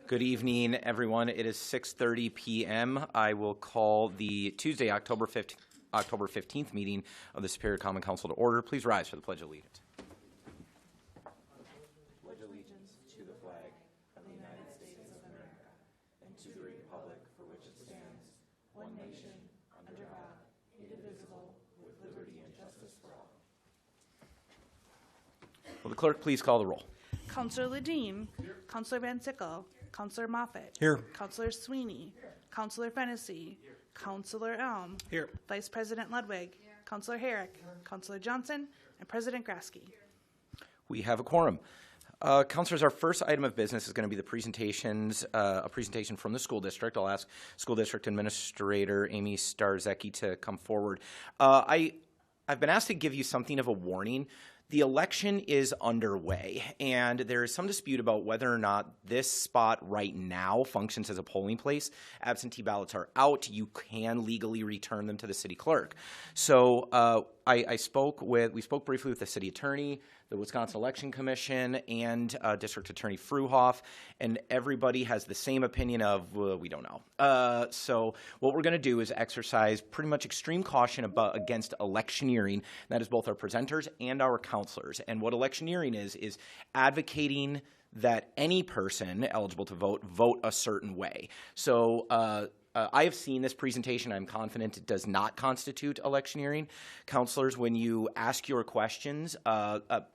Good evening, everyone. It is 6:30 p.m. I will call the Tuesday, October 15th meeting of the Superior Common Council to order. Please rise for the Pledge of Allegiance. Pledge allegiance to the flag of the United States of America and to the republic for which it stands, one nation, under God, indivisible, with liberty and justice for all. Will the clerk please call the roll? Councillor Ledeen. Councillor Van Sickle. Councillor Moffett. Here. Councillor Sweeney. Here. Councillor Fennessy. Here. Councillor Elm. Here. Vice President Ludwig. Here. Councillor Herrick. Here. Councillor Johnson. And President Grasky. We have a quorum. Councilors, our first item of business is going to be the presentations, a presentation from the school district. I'll ask School District Administrator Amy Starzecki to come forward. I've been asked to give you something of a warning. The election is underway, and there is some dispute about whether or not this spot right now functions as a polling place. Absentee ballots are out. You can legally return them to the city clerk. So we spoke briefly with the city attorney, the Wisconsin Election Commission, and District Attorney Fruhoff, and everybody has the same opinion of, well, we don't know. So what we're going to do is exercise pretty much extreme caution against electioneering. That is both our presenters and our counselors. And what electioneering is advocating that any person eligible to vote a certain way. So I have seen this presentation. I'm confident it does not constitute electioneering. Counselors, when you ask your questions,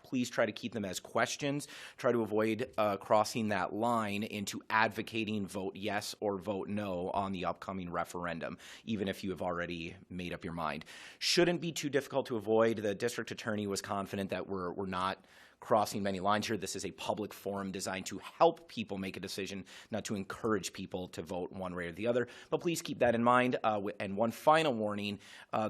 please try to keep them as questions. Try to avoid crossing that line into advocating vote yes or vote no on the upcoming referendum, even if you have already made up your mind. Shouldn't be too difficult to avoid. The district attorney was confident that we're not crossing many lines here. This is a public forum designed to help people make a decision, not to encourage people to vote one way or the other. But please keep that in mind. And one final warning: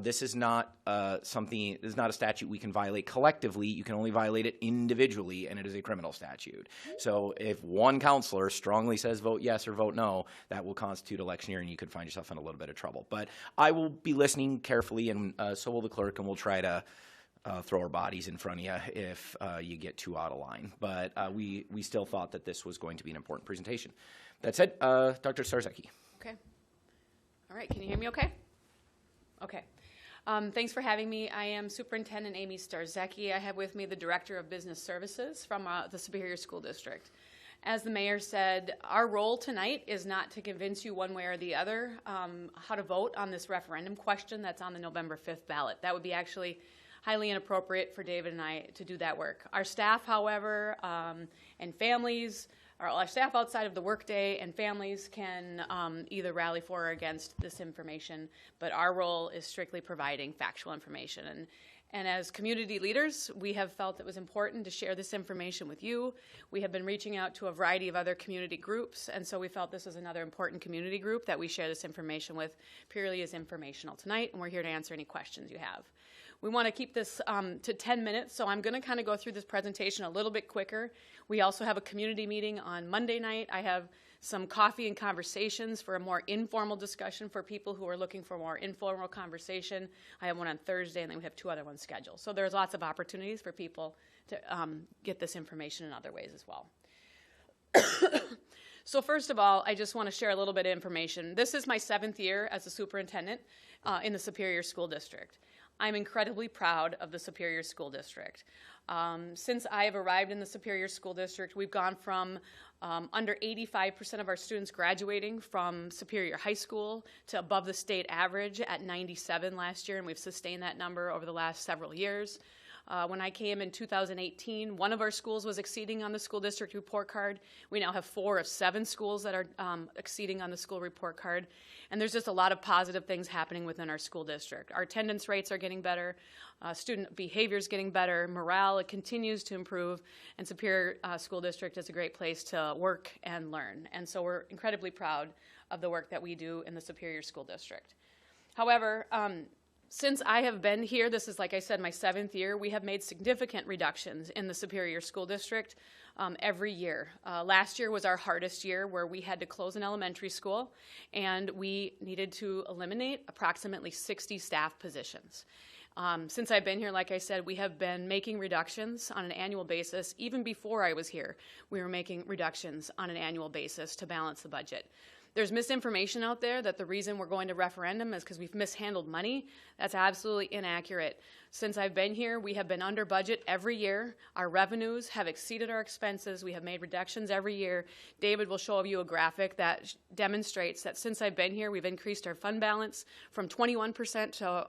this is not This is not a statute we can violate collectively. You can only violate it individually, and it is a criminal statute. So if one counselor strongly says vote yes or vote no, that will constitute electioneering. You could find yourself in a little bit of trouble. But I will be listening carefully, and so will the clerk, and we'll try to throw our bodies in front of you if you get too out of line. But we still thought that this was going to be an important presentation. That said, Dr. Starzecki. Okay. All right. Can you hear me okay? Okay. Thanks for having me. I am Superintendent Amy Starzecki. I have with me the Director of Business Services from the Superior School District. As the mayor said, our role tonight is not to convince you one way or the other how to vote on this referendum question that's on the November 5th ballot. That would be actually highly inappropriate for David and I to do that work. Our staff, however, and families, or our staff outside of the workday and families can either rally for or against this information, but our role is strictly providing factual information. And as community leaders, we have felt it was important to share this information with you. We have been reaching out to a variety of other community groups, and so we felt this was another important community group that we share this information with purely as informational tonight, and we're here to answer any questions you have. We want to keep this to 10 minutes, so I'm going to kind of go through this presentation a little bit quicker. We also have a community meeting on Monday night. I have some coffee and conversations for a more informal discussion for people who are looking for more informal conversation. I have one on Thursday, and then we have 2 other ones scheduled. So there's lots of opportunities for people to get this information in other ways as well. So first of all, I just want to share a little bit of information. This is my 7th year as a superintendent in the Superior School District. I'm incredibly proud of the Superior School District. Since I have arrived in the Superior School District, we've gone from under 85% of our students graduating from Superior High School to above the state average at 97 last year, and we've sustained that number over the last several years. When I came in 2018, one of our schools was exceeding on the school district report card. We now have 4 of 7 schools that are exceeding on the school report card. And there's just a lot of positive things happening within our school district. Our attendance rates are getting better. Student behavior is getting better. Morale continues to improve. And Superior School District is a great place to work and learn. And so we're incredibly proud of the work that we do in the Superior School District. However, since I have been here, this is, like I said, my 7th year, we have made significant reductions in the Superior School District every year. Last year was our hardest year, where we had to close an elementary school, and we needed to eliminate approximately 60 staff positions. Since I've been here, like I said, we have been making reductions on an annual basis. Even before I was here, we were making reductions on an annual basis to balance the budget. There's misinformation out there that the reason we're going to referendum is because we've mishandled money. That's absolutely inaccurate. Since I've been here, we have been under budget every year. Our revenues have exceeded our expenses. We have made reductions every year. David will show you a graphic that demonstrates that since I've been here, we've increased our fund balance from 21% to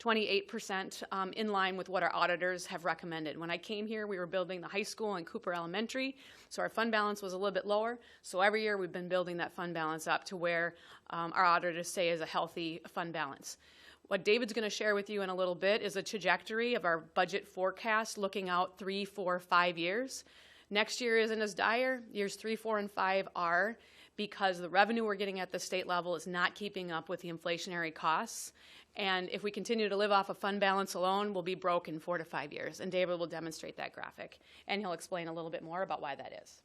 28% in line with what our auditors have recommended. When I came here, we were building the high school and Cooper Elementary, so our fund balance was a little bit lower. So every year we've been building that fund balance up to where our auditors say is a healthy fund balance. What David's going to share with you in a little bit is a trajectory of our budget forecast looking out 3, 4, 5 years. Next year isn't as dire. Years 3, 4, and 5 are, because the revenue we're getting at the state level is not keeping up with the inflationary costs. And if we continue to live off of fund balance alone, we'll be broke in 4 to 5 years. And David will demonstrate that graphic. And he'll explain a little bit more about why that is.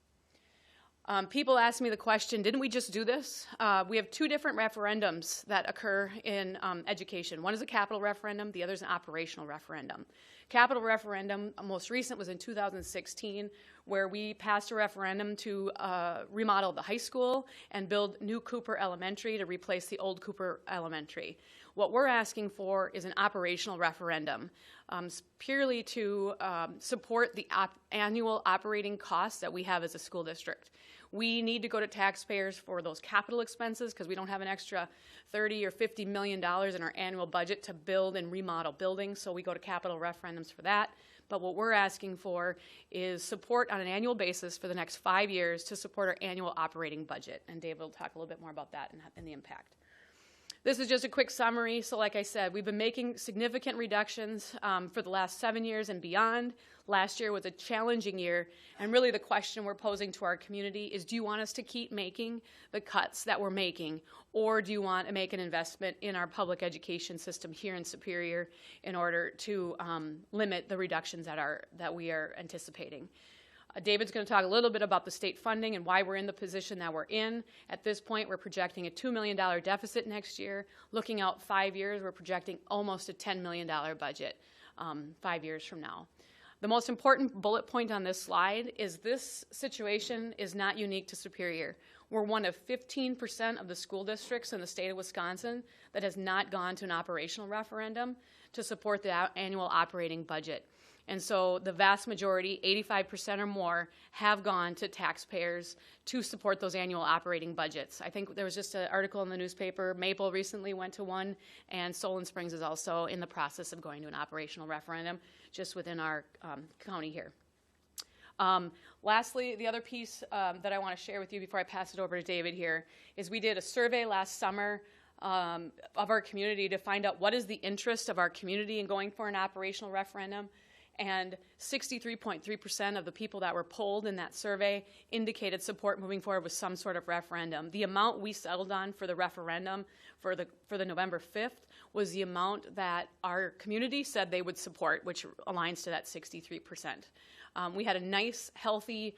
People ask me the question, didn't we just do this? We have 2 different referendums that occur in education. One is a capital referendum, the other is an operational referendum. Capital referendum, most recent, was in 2016, where we passed a referendum to remodel the high school and build new Cooper Elementary to replace the old Cooper Elementary. What we're asking for is an operational referendum, purely to support the annual operating costs that we have as a school district. We need to go to taxpayers for those capital expenses because we don't have an extra $30 or $50 million in our annual budget to build and remodel buildings, so we go to capital referendums for that. But what we're asking for is support on an annual basis for the next 5 years to support our annual operating budget. And David will talk a little bit more about that and the impact. This is just a quick summary. So like I said, we've been making significant reductions for the last 7 years and beyond. Last year was a challenging year, and really the question we're posing to our community is, do you want us to keep making the cuts that we're making, or do you want to make an investment in our public education system here in Superior in order to limit the reductions that we are anticipating? David's going to talk a little bit about the state funding and why we're in the position that we're in. At this point, we're projecting a $2 million deficit next year. Looking out 5 years, we're projecting almost a $10 million budget 5 years from now. The most important bullet point on this slide is this situation is not unique to Superior. We're one of 15% of the school districts in the state of Wisconsin that has not gone to an operational referendum to support the annual operating budget. And so the vast majority, 85% or more, have gone to taxpayers to support those annual operating budgets. I think there was just an article in the newspaper. Maple recently went to one, and Solon Springs is also in the process of going to an operational referendum just within our county here. Lastly, the other piece that I want to share with you before I pass it over to David here is we did a survey last summer of our community to find out what is the interest of our community in going for an operational referendum. And 63.3% of the people that were polled in that survey indicated support moving forward with some sort of referendum. The amount we settled on for the referendum for the November 5th was the amount that our community said they would support, which aligns to that 63%. We had a nice, healthy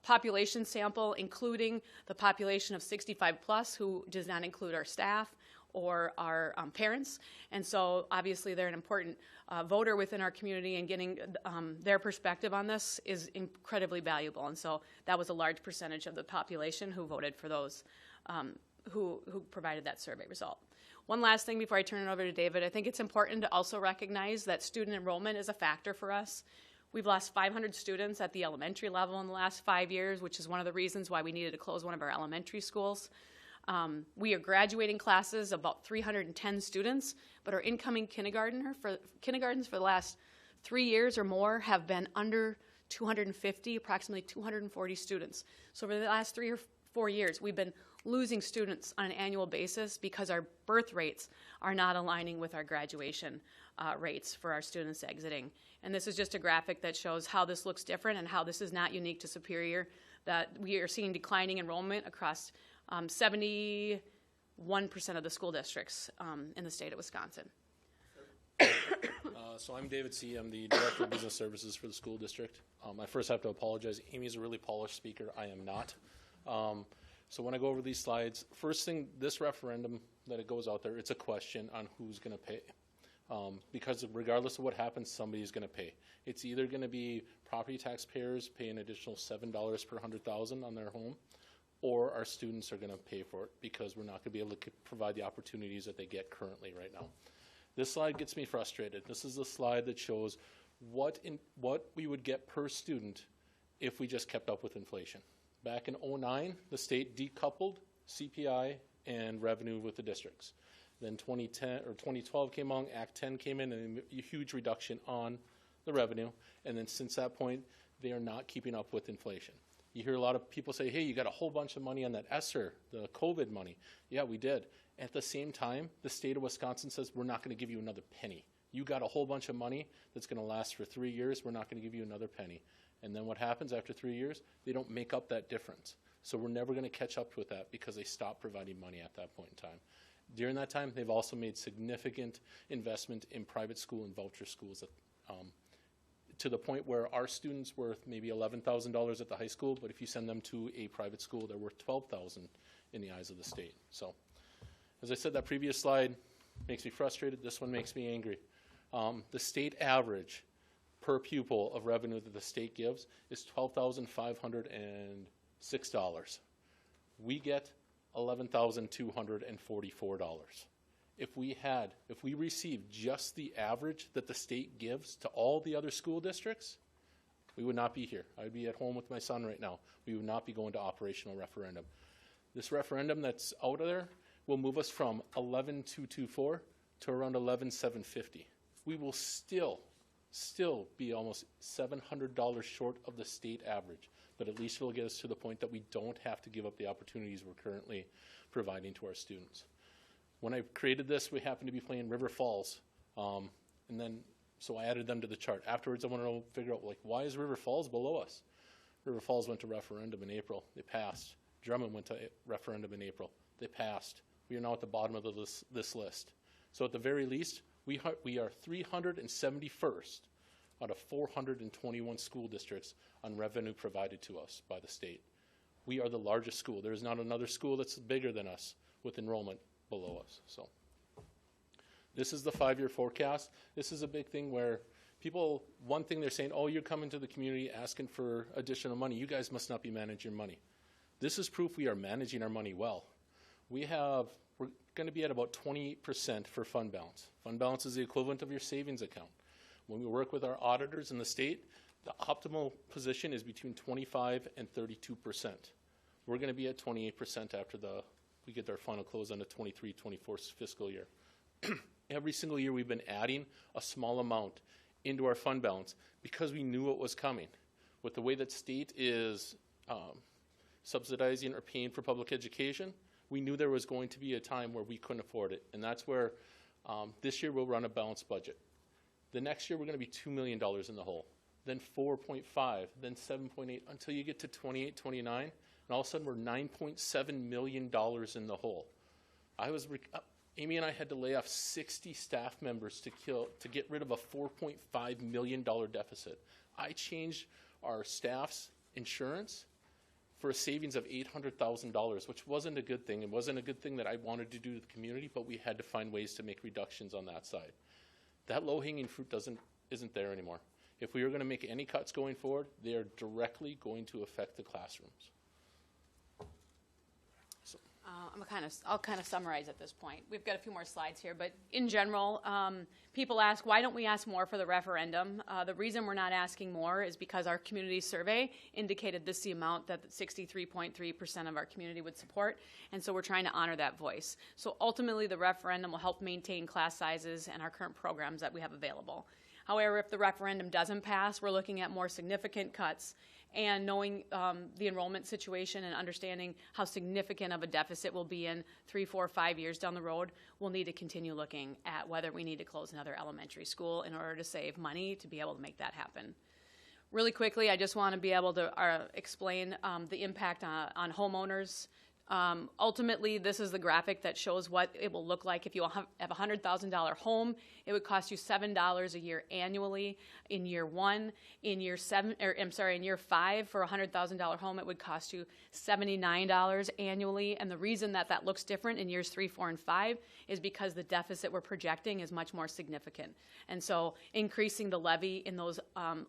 population sample, including the population of 65 plus, who does not include our staff or our parents. And so obviously they're an important voter within our community, and getting their perspective on this is incredibly valuable. And so that was a large percentage of the population who voted for those who provided that survey result. One last thing before I turn it over to David, I think it's important to also recognize that student enrollment is a factor for us. We've lost 500 students at the elementary level in the last 5 years, which is one of the reasons why we needed to close one of our elementary schools. We are graduating classes of about 310 students, but our incoming kindergartens for the last 3 years or more have been under 250, approximately 240 students. So over the last 3 or 4 years, we've been losing students on an annual basis because our birth rates are not aligning with our graduation rates for our students exiting. And this is just a graphic that shows how this looks different and how this is not unique to Superior, that we are seeing declining enrollment across 71% of the school districts in the state of Wisconsin. So I'm David C. I'm the Director of Business Services for the school district. I first have to apologize. Amy's a really polished speaker. I am not. So when I go over these slides, first thing, this referendum that it goes out there, it's a question on who's going to pay. Because regardless of what happens, somebody's going to pay. It's either going to be property taxpayers pay an additional $7 per 100,000 on their home, or our students are going to pay for it because we're not going to be able to provide the opportunities that they get currently right now. This slide gets me frustrated. This is the slide that shows what we would get per student if we just kept up with inflation. Back in 2009, the state decoupled CPI and revenue with the districts. Then 2012 came along, Act 10 came in, and a huge reduction on the revenue. And then since that point, they are not keeping up with inflation. You hear a lot of people say, hey, you got a whole bunch of money on that ESSER, the COVID money. Yeah, we did. At the same time, the state of Wisconsin says, we're not going to give you another penny. You got a whole bunch of money that's going to last for 3 years. We're not going to give you another penny. And then what happens after 3 years? They don't make up that difference. So we're never going to catch up with that because they stopped providing money at that point in time. During that time, they've also made significant investment in private school and voucher schools to the point where our students worth maybe $11,000 at the high school, but if you send them to a private school, they're worth $12,000 in the eyes of the state. So, as I said, that previous slide makes me frustrated. This one makes me angry. The state average per pupil of revenue that the state gives is $12,506. We get $11,244. If we received just the average that the state gives to all the other school districts, we would not be here. I would be at home with my son right now. We would not be going to operational referendum. This referendum that's out there will move us from 11,224 to around 11,750. We will still be almost $700 short of the state average, but at least it'll get us to the point that we don't have to give up the opportunities we're currently providing to our students. When I created this, we happened to be playing River Falls, and then so I added them to the chart. Afterwards, I wanted to figure out, like, why is River Falls below us? River Falls went to referendum in April. They passed. Drummond went to referendum in April. They passed. We are now at the bottom of this list. So at the very least, we are 371st out of 421 school districts on revenue provided to us by the state. We are the largest school. There is not another school that's bigger than us with enrollment below us. So this is the 5-year forecast. This is a big thing where people, one thing they're saying, oh, you're coming to the community asking for additional money. You guys must not be managing your money. This is proof we are managing our money well. We're going to be at about 28% for fund balance. Fund balance is the equivalent of your savings account. When we work with our auditors in the state, the optimal position is between 25 and 32%. We're going to be at 28% after we get our final close on the 23-24 fiscal year. Every single year we've been adding a small amount into our fund balance because we knew it was coming. With the way that state is subsidizing or paying for public education, we knew there was going to be a time where we couldn't afford it. And that's where this year we'll run a balanced budget. The next year we're going to be $2 million in the hole, then 4.5, then 7.8, until you get to 28, 29, and all of a sudden we're $9.7 million in the hole. Amy and I had to lay off 60 staff members to get rid of a $4.5 million deficit. I changed our staff's insurance for a savings of $800,000, which wasn't a good thing. It wasn't a good thing that I wanted to do to the community, but we had to find ways to make reductions on that side. That low-hanging fruit isn't there anymore. If we are going to make any cuts going forward, they are directly going to affect the classrooms. So. I'll kind of summarize at this point. We've got a few more slides here, but in general, people ask, why don't we ask more for the referendum? The reason we're not asking more is because our community survey indicated this is the amount that 63.3% of our community would support, and so we're trying to honor that voice. So ultimately, the referendum will help maintain class sizes and our current programs that we have available. However, if the referendum doesn't pass, we're looking at more significant cuts, and knowing the enrollment situation and understanding how significant of a deficit will be in 3, 4, 5 years down the road, we'll need to continue looking at whether we need to close another elementary school in order to save money to be able to make that happen. Really quickly, I just want to be able to explain the impact on homeowners. Ultimately, this is the graphic that shows what it will look like if you have a $100,000 home. It would cost you $7 a year annually in year one. In year in year 5 for a $100,000 home, it would cost you $79 annually. And the reason that that looks different in years 3, 4, and 5 is because the deficit we're projecting is much more significant. And so increasing the levy in those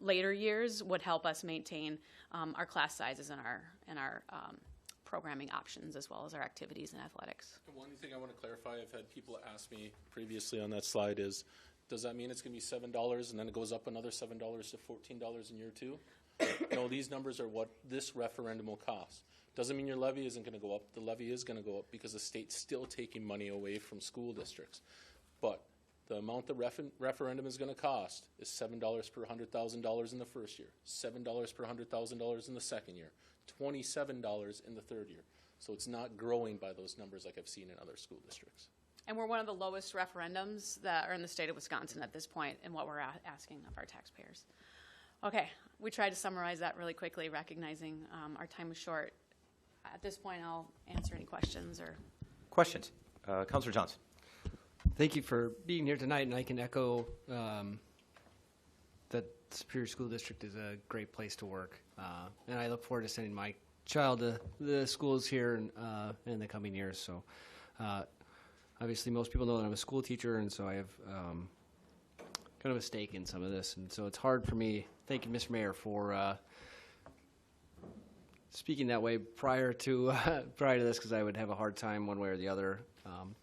later years would help us maintain our class sizes and our programming options as well as our activities and athletics. One thing I want to clarify, I've had people ask me previously on that slide is, does that mean it's going to be $7 and then it goes up another $7 to $14 in year 2? No, these numbers are what this referendum will cost. Doesn't mean your levy isn't going to go up. The levy is going to go up because the state's still taking money away from school districts. But the amount the referendum is going to cost is $7 per $100,000 in the first year, $7 per $100,000 in the second year, $27 in the third year. So it's not growing by those numbers like I've seen in other school districts. And we're one of the lowest referendums that are in the state of Wisconsin at this point in what we're asking of our taxpayers. Okay, we tried to summarize that really quickly, recognizing our time was short. At this point, I'll answer any questions or... Questions? Councilor Johnson. Thank you for being here tonight, and I can echo that Superior School District is a great place to work. And I look forward to sending my child to the schools here in the coming years. So obviously most people know that I'm a school teacher, and so I have kind of a stake in some of this. And so it's hard for me, thank you, Mr. Mayor, for speaking that way prior to this, because I would have a hard time one way or the other.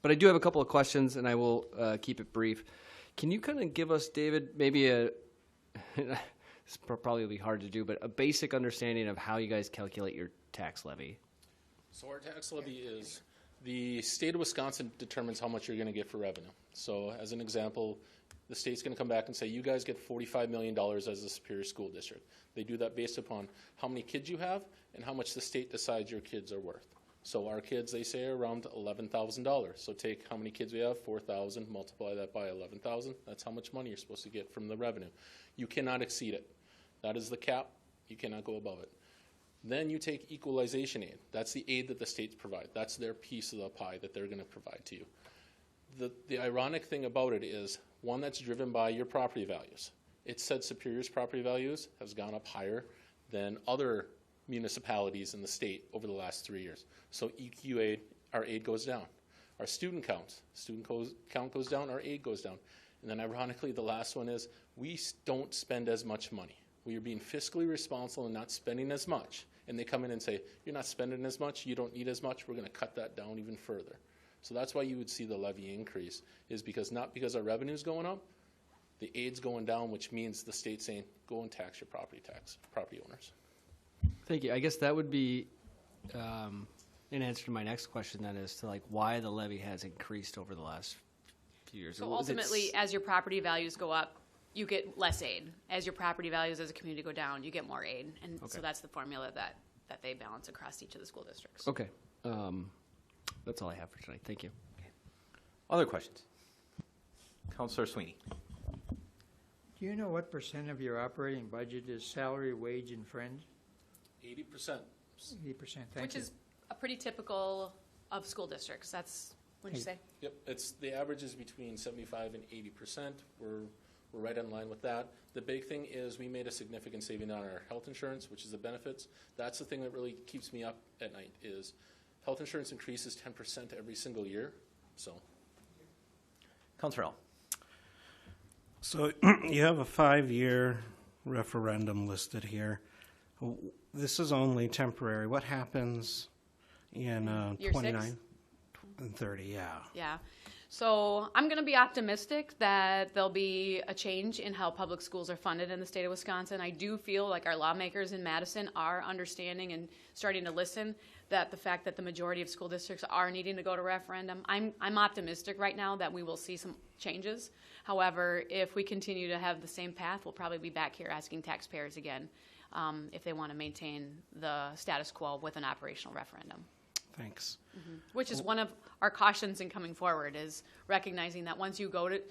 But I do have a couple of questions, and I will keep it brief. Can you kind of give us, David, maybe this probably will be hard to do, but a basic understanding of how you guys calculate your tax levy? So our tax levy is, the state of Wisconsin determines how much you're going to get for revenue. So as an example, the state's going to come back and say, you guys get $45 million as a Superior School District. They do that based upon how many kids you have and how much the state decides your kids are worth. So our kids, they say, are around $11,000. So take how many kids we have, 4,000, multiply that by 11,000. That's how much money you're supposed to get from the revenue. You cannot exceed it. That is the cap. You cannot go above it. Then you take equalization aid. That's the aid that the states provide. That's their piece of the pie that they're going to provide to you. The ironic thing about it is, one, that's driven by your property values. It said Superior's property values has gone up higher than other municipalities in the state over the last 3 years. So EQ aid, our aid goes down. Our student count goes down, our aid goes down. And then ironically, the last one is, we don't spend as much money. We are being fiscally responsible and not spending as much. And they come in and say, you're not spending as much, you don't need as much, we're going to cut that down even further. So that's why you would see the levy increase, is because not because our revenue's going up, the aid's going down, which means the state's saying, go and tax your property owners. Thank you. I guess that would be an answer to my next question, then, as to why the levy has increased over the last few years. So ultimately, as your property values go up, you get less aid. As your property values as a community go down, you get more aid. And so that's the formula that they balance across each of the school districts. Okay. That's all I have for tonight. Thank you. Okay. Other questions? Councilor Sweeney. Do you know what % of your operating budget is salary, wage, and fringe? 80%. 80%, thank Which you. is a pretty typical of school districts. That's, what'd you say? Yep, the average is between 75 and 80%. We're right in line with that. The big thing is we made a significant saving on our health insurance, which is the benefits. That's the thing that really keeps me up at night, is health insurance increases 10% every single year. So, Councilor L. So you have a 5-year referendum listed here. This is only temporary. What happens in Year 29 6? and 30? Yeah. Yeah. So I'm going to be optimistic that there'll be a change in how public schools are funded in the state of Wisconsin. I do feel like our lawmakers in Madison are understanding and starting to listen, that the fact that the majority of school districts are needing to go to referendum. I'm optimistic right now that we will see some changes. However, if we continue to have the same path, we'll probably be back here asking taxpayers again if they want to maintain the status quo with an operational referendum. Thanks. Which is one of our cautions in coming forward, is recognizing that once you go to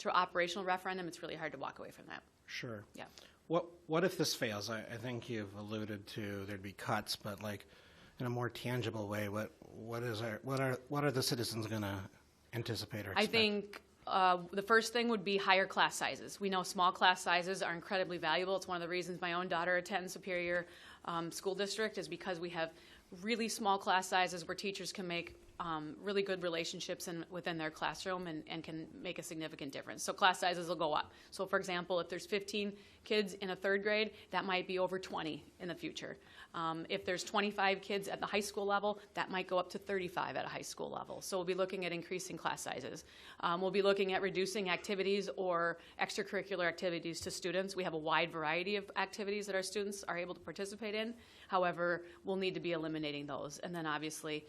operational referendum, it's really hard to walk away from that. Sure. Yeah. What if this fails? I think you've alluded to there'd be cuts, but in a more tangible way, what are the citizens going to anticipate or expect? I think the first thing would be higher class sizes. We know small class sizes are incredibly valuable. It's one of the reasons my own daughter attends Superior School District, is because we have really small class sizes where teachers can make really good relationships within their classroom and can make a significant difference. So class sizes will go up. So for example, if there's 15 kids in a third grade, that might be over 20 in the future. If there's 25 kids at the high school level, that might go up to 35 at a high school level. So we'll be looking at increasing class sizes. We'll be looking at reducing activities or extracurricular activities to students. We have a wide variety of activities that our students are able to participate in. However, we'll need to be eliminating those. And then obviously,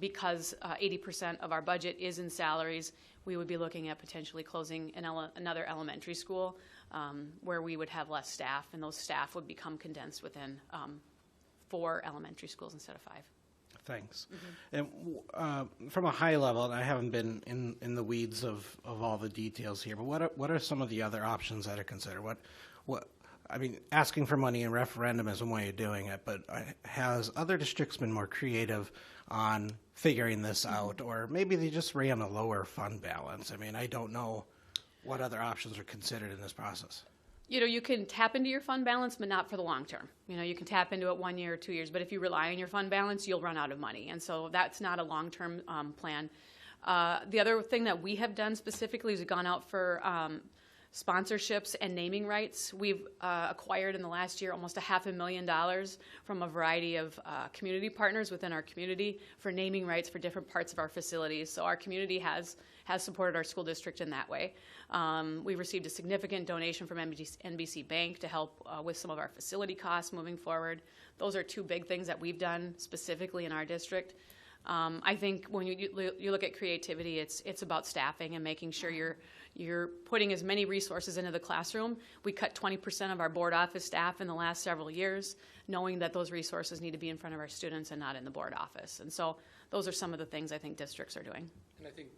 because 80% of our budget is in salaries, we would be looking at potentially closing another elementary school where we would have less staff, and those staff would become condensed within 4 elementary schools instead of 5. Thanks. And from a high level, and I haven't been in the weeds of all the details here, but what are some of the other options that are considered? What I mean, asking for money in referendum is one way of doing it, but has other districts been more creative on figuring this out, or maybe they just ran a lower fund balance? I mean, I don't know what other options are considered in this process. You know, you can tap into your fund balance, but not for the long term. You know, you can tap into it 1 year or 2 years, but if you rely on your fund balance, you'll run out of money. And so that's not a long-term plan. The other thing that we have done specifically is we've gone out for sponsorships and naming rights. We've acquired in the last year almost $500,000 from a variety of community partners within our community for naming rights for different parts of our facilities. So our community has supported our school district in that way. We received a significant donation from NBC Bank to help with some of our facility costs moving forward. Those are 2 big things that we've done specifically in our district. I think when you look at creativity, it's about staffing and making sure you're putting as many resources into the classroom. We cut 20% of our board office staff in the last several years, knowing that those resources need to be in front of our students and not in the board office. And so those are some of the things I think districts are doing. And I think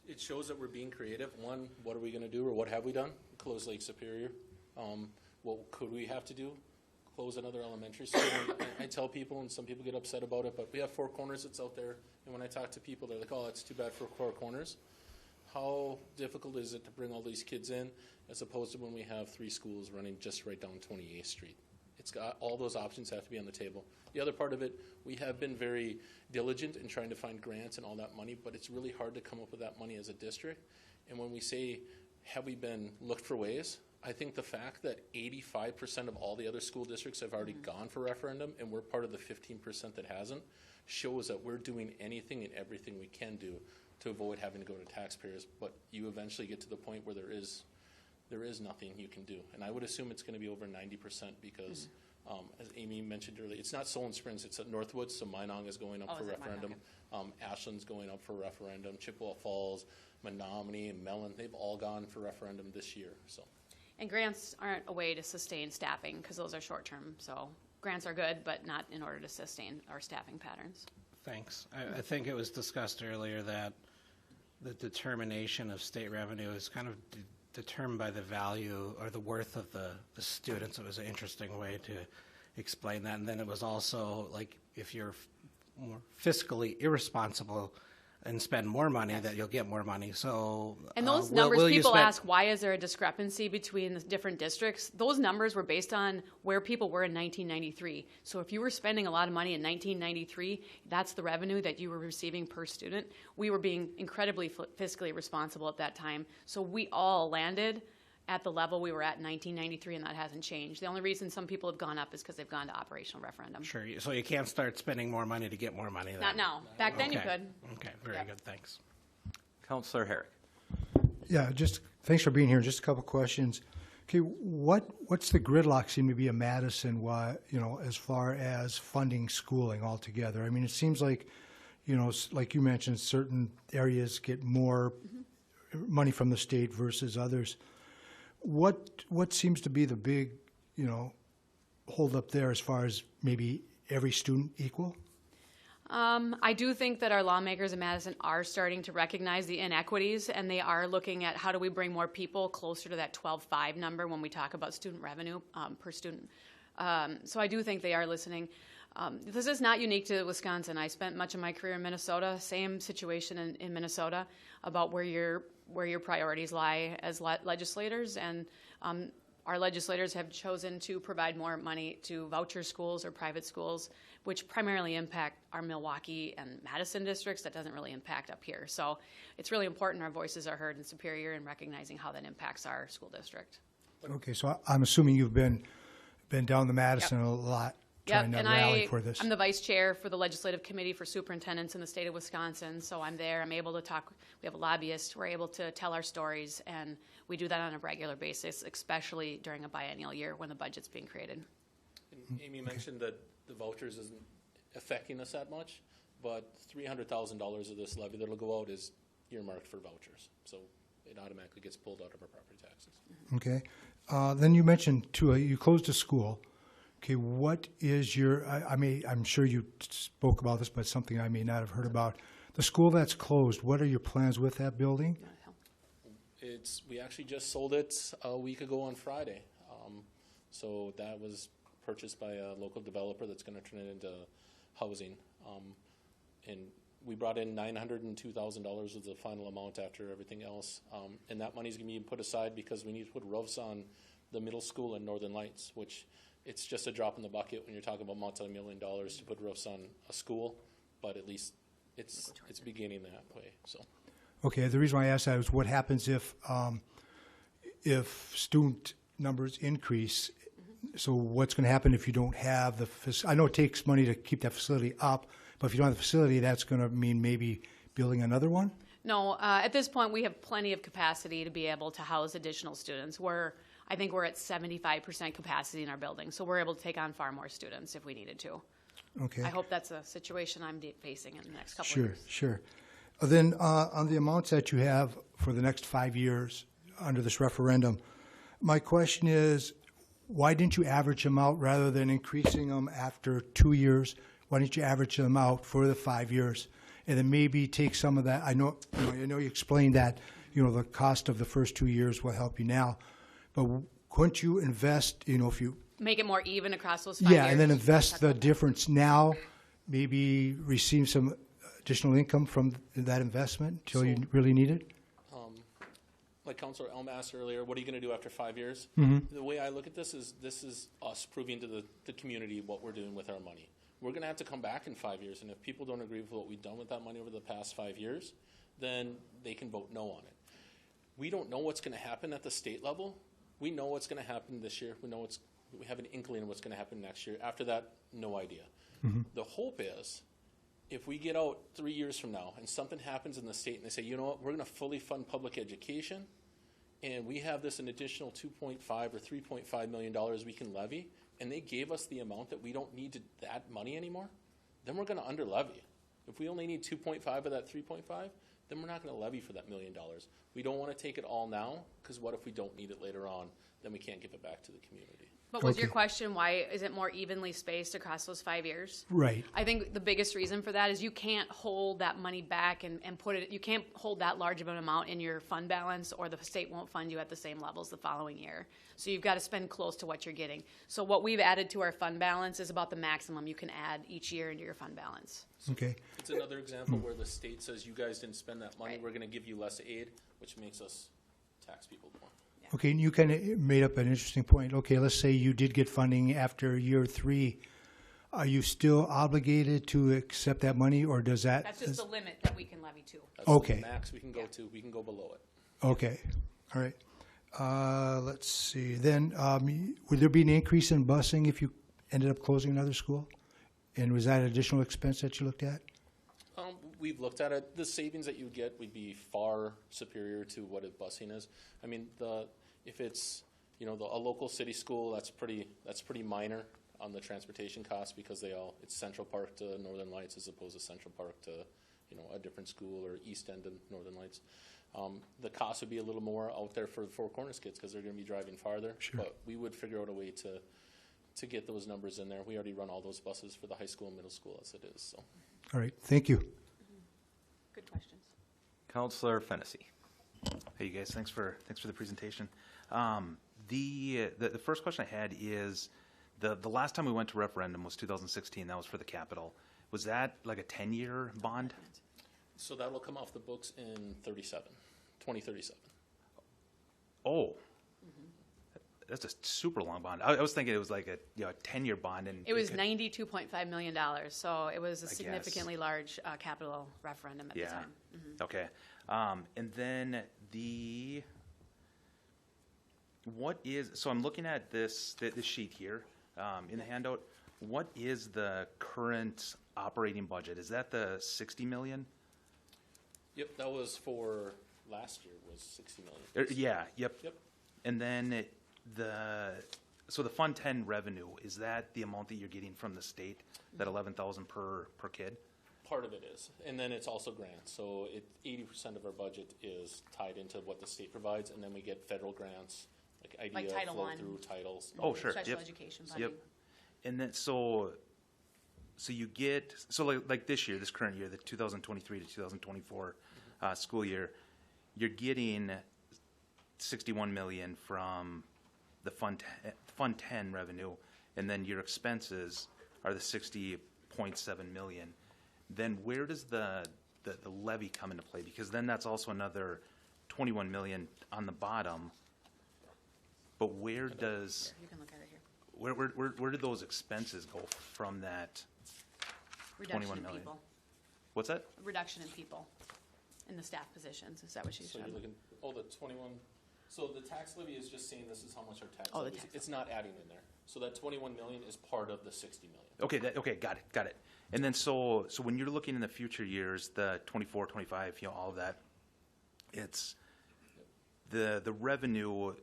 it shows that we're being creative. One, what are we going to do, or what have we done? Close Lake Superior. What could we have to do? Close another elementary school. I tell people, and some people get upset about it, but we have 4 Corners that's out there. And when I talk to people, they're like, oh, it's too bad for 4 Corners. How difficult is it to bring all these kids in, as opposed to when we have 3 schools running just right down 28th Street? It's got all those options have to be on the table. The other part of it, we have been very diligent in trying to find grants and all that money, but it's really hard to come up with that money as a district. And when we say, have we been looked for ways? I think the fact that 85% of all the other school districts have already gone for referendum, and we're part of the 15% that hasn't, shows that we're doing anything and everything we can do to avoid having to go to taxpayers. But you eventually get to the point where there is nothing you can do. And I would assume it's going to be over 90% because, as Amy mentioned earlier, it's not Solon Springs, it's at Northwoods, so Minong is going up for referendum. Ashland's going up for referendum. Chippewa Falls, Menominee, and Mellon, they've all gone for referendum this year. So. And grants aren't a way to sustain staffing because those are short-term. So grants are good, but not in order to sustain our staffing patterns. Thanks. I think it was discussed earlier that the determination of state revenue is kind of determined by the value or the worth of the students. It was an interesting way to explain that. And then it was also like if you're more fiscally irresponsible and spend more money, that you'll get more money. So, and those numbers, people ask, why is there a discrepancy between the different districts? Those numbers were based on where people were in 1993. So if you were spending a lot of money in 1993, that's the revenue that you were receiving per student. We were being incredibly fiscally responsible at that time. So we all landed at the level we were at in 1993, and that hasn't changed. The only reason some people have gone up is because they've gone to operational referendum. Sure. So you can't start spending more money to get more money then? Not now. Back then you could. Okay, very good. Thanks. Councillor Herrick. Yeah, just thanks for being here. Just a couple questions. Okay, what's the gridlock seem to be in Madison? Why, as far as funding schooling altogether? I mean, it seems like, like you mentioned, certain areas get more money from the state versus others. What seems to be the big, hold up there as far as maybe every student equal? I do think that our lawmakers in Madison are starting to recognize the inequities, and they are looking at how do we bring more people closer to that 12.5 number when we talk about student revenue per student. So I do think they are listening. This is not unique to Wisconsin. I spent much of my career in Minnesota. Same situation in Minnesota about where your priorities lie as legislators, and our legislators have chosen to provide more money to voucher schools or private schools, which primarily impact our Milwaukee and Madison districts. That doesn't really impact up here. So it's really important our voices are heard in Superior and recognizing how that impacts our school district. Okay, so I'm assuming you've been down the Madison a lot. Trying to rally for this. I'm the vice chair for the legislative committee for superintendents in the state of Wisconsin, so I'm there. I'm able to talk. We have a lobbyist. We're able to tell our stories, and we do that on a regular basis, especially during a biennial year when the budget's being created. And Amy mentioned that the vouchers isn't affecting us that much, but $300,000 of this levy that'll go out is earmarked for vouchers, so it automatically gets pulled out of our property taxes. Okay. Then you mentioned, too, you closed a school. Okay, what is your, I'm sure you spoke about this, but something I may not have heard about. The school that's closed, what are your plans with that building? We actually just sold it a week ago on Friday. So that was purchased by a local developer that's going to turn it into housing. And we brought in $902,000 of the final amount after everything else. And that money's going to be put aside because we need to put roofs on the middle school in Northern Lights, which it's just a drop in the bucket when you're talking about multi-million dollars to put roofs on a school, but at least it's beginning that way. So. Okay, the reason why I asked that is what happens if student numbers increase? So what's going to happen if you don't have I know it takes money to keep that facility up, but if you don't have the facility, that's going to mean maybe building another one? No, at this point we have plenty of capacity to be able to house additional students. I think we're at 75% capacity in our building, so we're able to take on far more students if we needed to. Okay. I hope that's a situation I'm facing in the next couple of years. Sure. Then on the amounts that you have for the next 5 years under this referendum, my question is, why didn't you average them out rather than increasing them after 2 years? Why didn't you average them out for the 5 years? And then maybe take some of that. I know you explained that, the cost of the first 2 years will help you now. But couldn't you invest, if you... Make it more even across those 5 years? Yeah, and then invest the difference now, maybe receive some additional income from that investment until you really need it? Like Councilor Elm asked earlier, what are you going to do after 5 years? The way I look at this is us proving to the community what we're doing with our money. We're going to have to come back in 5 years, and if people don't agree with what we've done with that money over the past 5 years, then they can vote no on it. We don't know what's going to happen at the state level. We know what's going to happen this year. We have an inkling of what's going to happen next year. After that, no idea. The hope is, if we get out 3 years from now and something happens in the state and they say, you know what, we're going to fully fund public education, and we have this an additional $2.5 or $3.5 million we can levy, and they gave us the amount that we don't need that money anymore, then we're going to under levy. If we only need 2.5 of that 3.5, then we're not going to levy for that $1 million. We don't want to take it all now, because what if we don't need it later on? Then we can't give it back to the community. But was your question, why is it more evenly spaced across those 5 years? Right. I think the biggest reason for that is you can't hold that money back and put it, you can't hold that large of an amount in your fund balance, or the state won't fund you at the same levels the following year. So you've got to spend close to what you're getting. So what we've added to our fund balance is about the maximum you can add each year into your fund balance. Okay. It's another example where the state says, you guys didn't spend that money, Right. we're going to give you less aid, which makes us tax people more. Okay, and you kind of made up an interesting point. Okay, let's say you did get funding after year 3. Are you still obligated to accept that money, or does that... That's just the limit that we can levy to. That's Okay. the max we can go to. We can go below it. Okay, all right. Let's see. Then, would there be an increase in busing if you ended up closing another school? And was that an additional expense that you looked at? We've looked at it. The savings that you would get would be far superior to what a busing is. I mean, if it's a local city school, that's pretty minor on the transportation costs, because it's Central Park to Northern Lights as opposed to Central Park to a different school, or East End and Northern Lights. The cost would be a little more out there for the Four Corners kids because they're going to be driving farther. Sure. But we would figure out a way to get those numbers in there. We already run all those buses for the high school and middle school as it is. So. All right, thank you. Good questions. Councilor Fennessy. Hey, you guys, thanks for the presentation. The first question I had is The last time we went to referendum was 2016. That was for the capital. Was that like a 10-year bond? So that will come off the books in 2037. Oh, that's a super long bond. I was thinking it was like a 10-year bond, and It was could- $92.5 million, so it was a guess. significantly large capital referendum at the Yeah. time. Okay. And then so I'm looking at this sheet here in the handout. What is the current operating budget? Is that the 60 million? Yep, that was for last year was 60 million. Yeah, yep. Yep. And then so the Fund 10 revenue, is that the amount that you're getting from the state, that 11,000 per kid? Part of it is, and then it's also grants. So 80% of our budget is tied into what the state provides, and then we get federal grants, like IDEA, Title flow I. through titles. Oh, sure. Special Yep. education funding. Yep. And then so you get like this year, this current year, the 2023 to 2024 school year, you're getting 61 million from the Fund 10 revenue, and then your expenses are the 60.7 million. Then where does the levy come into play? Because then that's also another 21 million on the bottom. But where does You can look at it here. where did those expenses go from that? Reduction 21 in million. people. What's that? Reduction in people in the staff positions. Is that what she's So talking you're about? looking, the 21, so the tax levy is just saying this is how much our tax Oh, the levy is. tax It's not adding in there. So that 21 million is part of the 60 million. Okay, got it. And then so when you're looking in the future years, the 24, 25, all of that, it's the revenue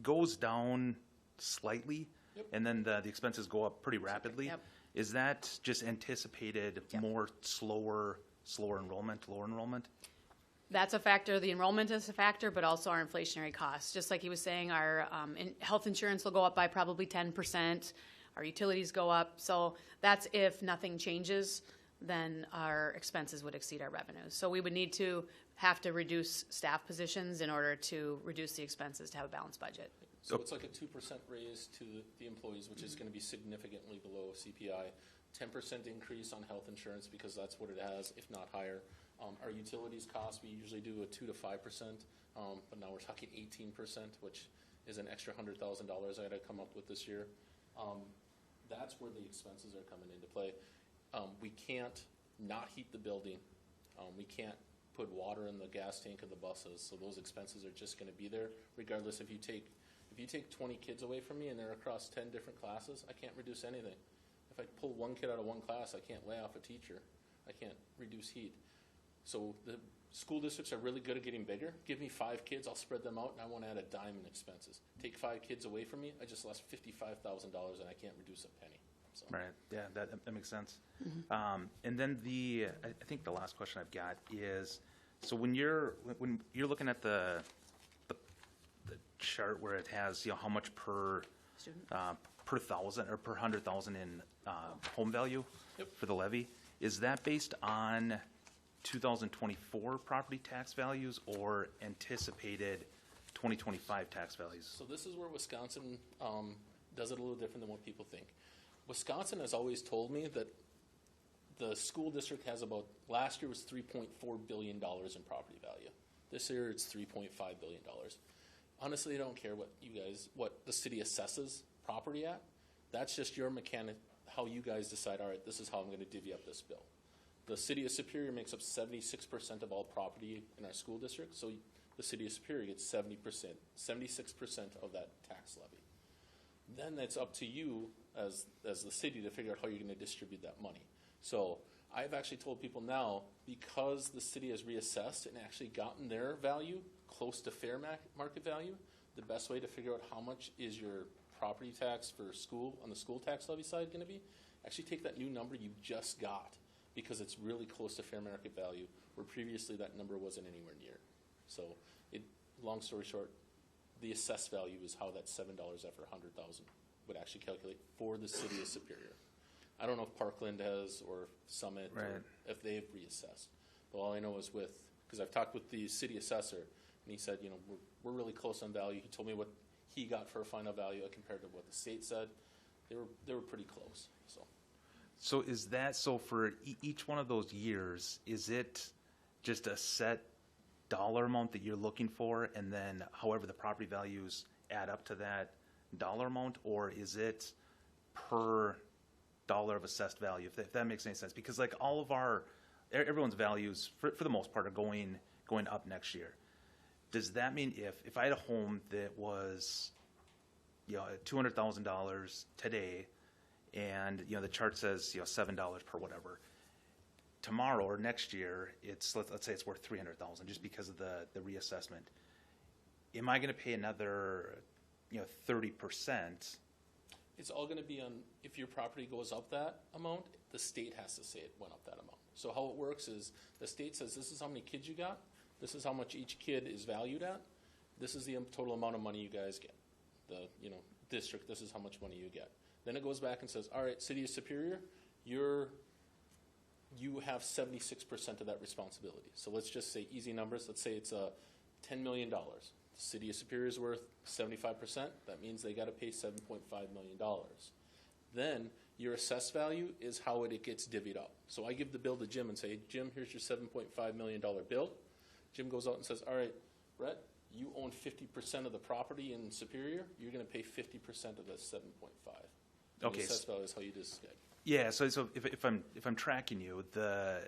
goes down slightly, Yep. and then the expenses go up pretty rapidly. Yep. Is that just anticipated more slower enrollment, lower enrollment? That's a factor. The enrollment is a factor, but also our inflationary costs. Just like he was saying, our health insurance will go up by probably 10%. Our utilities go up. So that's if nothing changes, then our expenses would exceed our revenues. So we would need to have to reduce staff positions in order to reduce the expenses to have a balanced budget. So it's like a 2% raise to the employees, which is going to be significantly below CPI. 10% increase on health insurance because that's what it has, if not higher. Our utilities cost, we usually do a 2 to 5%, but now we're talking 18%, which is an extra $100,000 I had to come up with this year. That's where the expenses are coming into play. We can't not heat the building. We can't put water in the gas tank of the buses, so those expenses are just going to be there, regardless if you take 20 kids away from me and they're across 10 different classes, I can't reduce anything. If I pull one kid out of one class, I can't lay off a teacher. I can't reduce heat. So the school districts are really good at getting bigger. Give me 5 kids, I'll spread them out, and I won't add a dime in expenses. Take 5 kids away from me, I just lost $55,000 and I can't reduce a penny. So. Right. Yeah, that makes sense. And then I think the last question I've got is, so when you're looking at the chart where it has how much per Student. per thousand or per 100,000 in home value for the levy, is that based on 2024 property tax values or anticipated 2025 tax values? So this is where Wisconsin does it a little different than what people think. Wisconsin has always told me that the school district has about, last year was $3.4 billion in property value. This year it's $3.5 billion. Honestly, I don't care what the city assesses property at. That's just your mechanic, how you guys decide, all right, this is how I'm going to divvy up this bill. The city of Superior makes up 76% of all property in our school district, so the city of Superior gets 76% of that tax levy. Then it's up to you as the city to figure out how you're going to distribute that money. So I've actually told people now, because the city has reassessed and actually gotten their value close to fair market value, the best way to figure out how much is your property tax for school on the school tax levy side going to be, actually take that new number you just got, because it's really close to fair market value, where previously that number wasn't anywhere near. So long story short, the assessed value is how that $7 after 100,000 would actually calculate for the city of Superior. I don't know if Parkland has or if Summit or if they've reassessed. But all I know is because I've talked with the city assessor, and he said, we're really close on value. He told me what he got for a final value compared to what the state said. they were pretty close, so. So is that, so for each one of those years, is it just a set dollar amount that you're looking for, and then however the property values add up to that dollar amount, or is it per dollar of assessed value, if that makes any sense? Because like all of everyone's values, for the most part, are going up next year. Does that mean if I had a home that was, $200,000 today, and the chart says $7 per whatever, tomorrow or next year let's say it's worth $300,000 just because of the reassessment, am I going to pay another 30%? It's all going to be on, if your property goes up that amount, the state has to say it went up that amount. So how it works is the state says, this is how many kids you got, this is how much each kid is valued at, this is the total amount of money you guys get. The district, this is how much money you get. Then it goes back and says, all right, City of Superior, you have 76% of that responsibility. So let's just say easy numbers. Let's say it's $10 million. The City of Superior is worth 75%. That means they got to pay $7.5 million. Then your assessed value is how it gets divvied up. So I give the bill to Jim and say, Jim, here's your $7.5 million bill. Jim goes out and says, all right, Brett, you own 50% of the property in Superior. You're going to pay 50% of the 7.5. Okay. The assessed value is how you describe. Yeah. So if I'm tracking you, the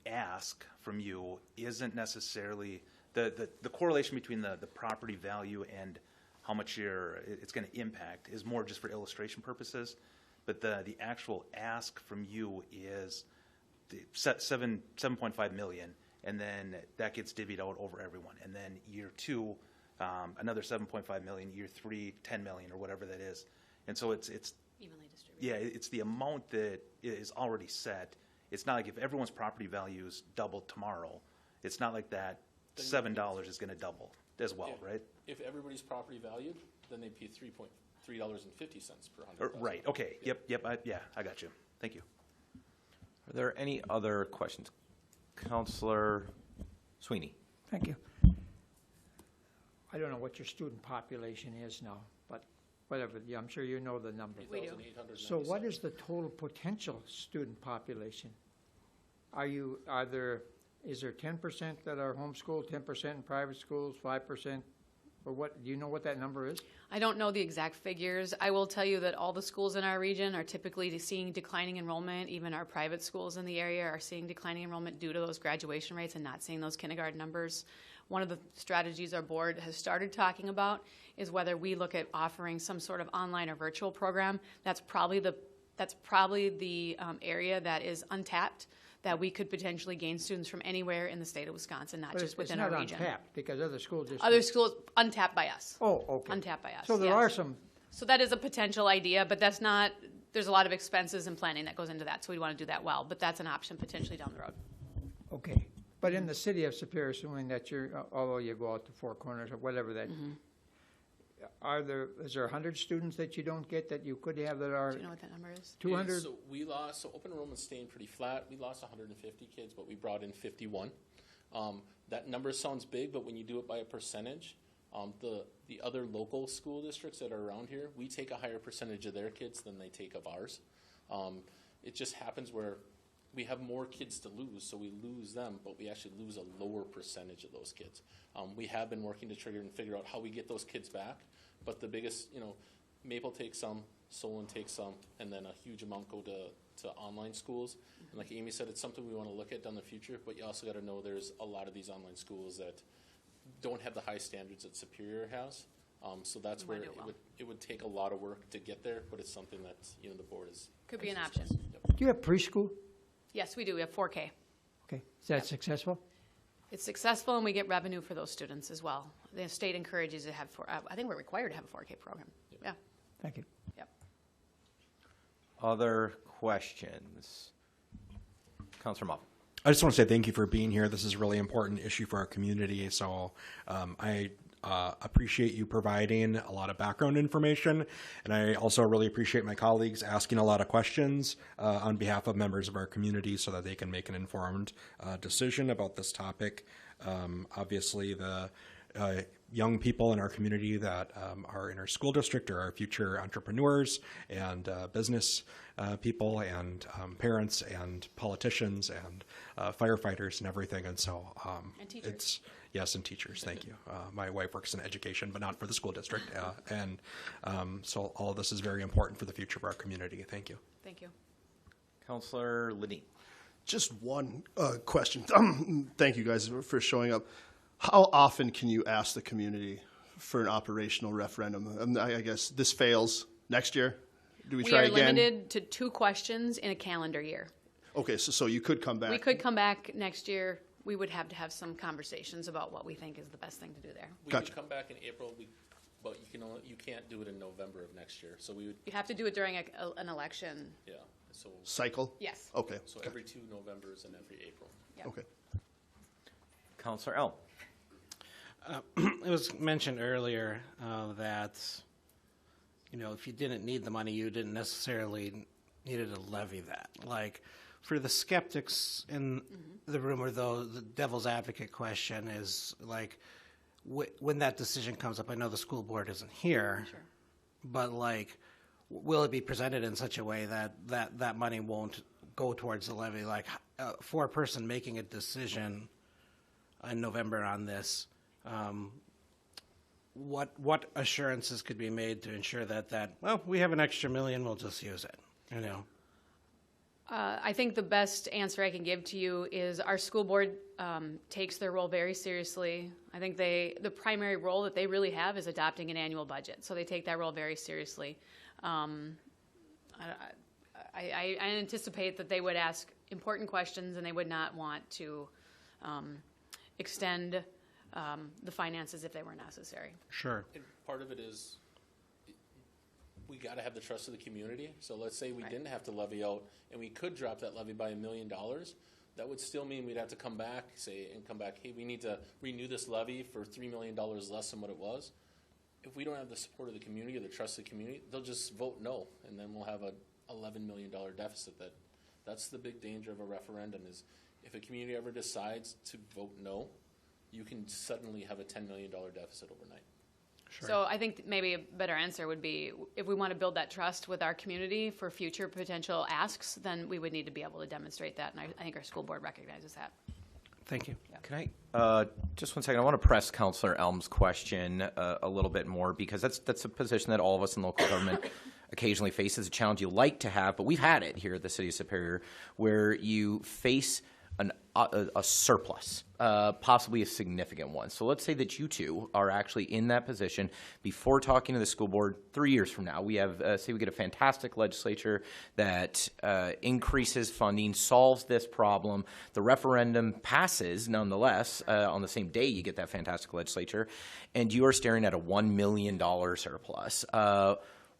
ask from you isn't necessarily the correlation between the property value and how much it's going to impact is more just for illustration purposes, but the actual ask from you is the 7.5 million, and then that gets divvied out over everyone, and then year 2, another 7.5 million, year 3, 10 million, or whatever that is, and so it's Evenly distributed. yeah, it's the amount that is already set. It's not like if everyone's property values doubled tomorrow, it's not like that $7 is going to double as well, right? If everybody's property valued, then they pay $3.50 per $100,000. Right. Okay. Yep. I got you. Thank you. Are there any other questions? Counselor Sweeney. Thank you. I don't know what your student population is now, but whatever, yeah, I'm sure you know the number. We do. So what is the total potential student population? Is there 10% that are homeschooled, 10% in private schools, 5%? Or what, do you know what that number is? I don't know the exact figures. I will tell you that all the schools in our region are typically seeing declining enrollment. Even our private schools in the area are seeing declining enrollment due to those graduation rates and not seeing those kindergarten numbers. One of the strategies our board has started talking about is whether we look at offering some sort of online or virtual program. That's probably the area that is untapped, that we could potentially gain students from anywhere in the state of Wisconsin, not just within our region. It's not untapped, because other school districts... Other schools, untapped by us. Oh, okay. Untapped by us, So there yes. are some... So that is a potential idea, but that's not, there's a lot of expenses and planning that goes into that, so we want to do that well, but that's an option potentially down the road. Okay. But in the city of Superior, assuming that although you go out to Four Corners or whatever that... Is there 100 students that you don't get that you could have that are... Do you know what that number is? 200? So open enrollment staying pretty flat. We lost 150 kids, but we brought in 51. That number sounds big, but when you do it by a percentage, the other local school districts that are around here, we take a higher percentage of their kids than they take of ours. It just happens where we have more kids to lose, so we lose them, but we actually lose a lower percentage of those kids. We have been working to trigger and figure out how we get those kids back, but the biggest, Maple takes some, Solon takes some, and then a huge amount go to online schools. And like Amy said, it's something we want to look at down the future, but you also got to know there's a lot of these online schools that don't have the high standards that Superior has. So that's where it would take a lot of work to get there, but it's something that the board is... Could be an option. Yep. Do you have preschool? Yes, we do. We have 4K. Okay. Is that successful? It's successful, and we get revenue for those students as well. The state encourages to have I think we're required to have a 4K program. Yeah. Thank you. Yep. Other questions? Counselor Muffin. I just want to say thank you for being here. This is a really important issue for our community. So I appreciate you providing a lot of background information. And I also really appreciate my colleagues asking a lot of questions on behalf of members of our community so that they can make an informed decision about this topic. Obviously, young people in our community that are in our school district are our future entrepreneurs and business people and parents and politicians and firefighters and everything. And so And teachers. Yes, and teachers. Thank you. My wife works in education, but not for the school district. And so all of this is very important for the future of our community. Thank you. Thank you. Counselor Ledeen. Just one question. Thank you guys for showing up. How often can you ask the community for an operational referendum? I guess this fails next year. Do we try are again? limited to 2 questions in a calendar year. Okay, so you could come back. We could come back next year. We would have to have some conversations about what we think is the best thing to do there. We Gotcha. could come back in April, but you can't do it in November of next year. So we would, You have to do it during an election. yeah. So Cycle? Yes. Okay. so every 2 Novembers and every April. Yep. Okay. Counselor Elm. It was mentioned earlier that, if you didn't need the money, you didn't necessarily needed to levy that. Like, for the skeptics in the room, or though the devil's advocate question is, like, when that decision comes up, I know the school board isn't here, Sure. but, like, will it be presented in such a way that money won't go towards the levy? Like, for a person making a decision in November on this, what assurances could be made to ensure that we have an extra $1 million, we'll just use it, I think the best answer I can give to you is our school board takes their role very seriously. I think the primary role that they really have is adopting an annual budget, so they take that role very seriously. I anticipate that they would ask important questions and they would not want to extend the finances if they were necessary. Sure. And part of it is we got to have the trust of the community. So let's say we Right. didn't have to levy out and we could drop that levy by $1 million. That would still mean we'd have to come back, hey, we need to renew this levy for $3 million less than what it was. If we don't have the support of the community or the trust of the community, they'll just vote no, and then we'll have a $11 million deficit. That's the big danger of a referendum is if a community ever decides to vote no, you can suddenly have a $10 million deficit overnight. Sure. So I think maybe a better answer would be if we want to build that trust with our community for future potential asks, then we would need to be able to demonstrate that, and I think our school board recognizes that. Thank you. Can I, just one second, I want to press Counselor Elm's question a little bit more, because that's a position that all of us in local government occasionally face. As a challenge you like to have, but we've had it here at the City of Superior, where you face a surplus, possibly a significant one. So let's say that you two are actually in that position before talking to the school board 3 years from now. We have, say we get a fantastic legislature that increases funding, solves this problem. The referendum passes nonetheless on the same day you get that fantastic legislature, and you are staring at a $1 million surplus.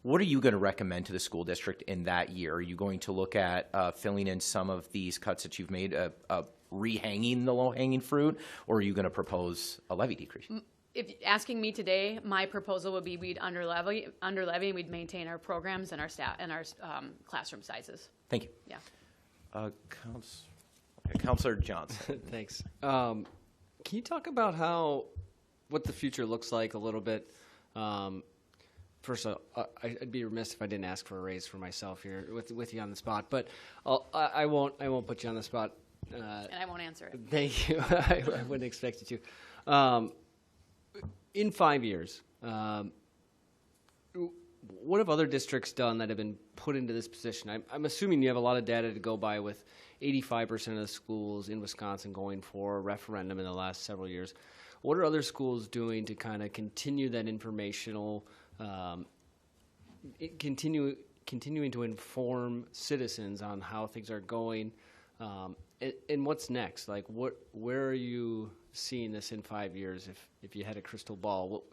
What are you going to recommend to the school district in that year? Are you going to look at filling in some of these cuts that you've made, rehanging the low-hanging fruit, or are you going to propose a levy decrease? If asking me today, my proposal would be we'd under levy, and we'd maintain our programs and our staff and our classroom sizes. Thank you. Yeah. Counselor Johnson. Thanks. Can you talk about what the future looks like a little bit? First, I'd be remiss if I didn't ask for a raise for myself here with you on the spot, but I won't put you on the spot. And I won't answer it. Thank you. I wouldn't expect you to. In 5 years, what have other districts done that have been put into this position? I'm assuming you have a lot of data to go by with 85% of the schools in Wisconsin going for a referendum in the last several years. What are other schools doing to kind of continue that informational, continuing to inform citizens on how things are going, and what's next? Like, where are you seeing this in 5 years? If you had a crystal ball,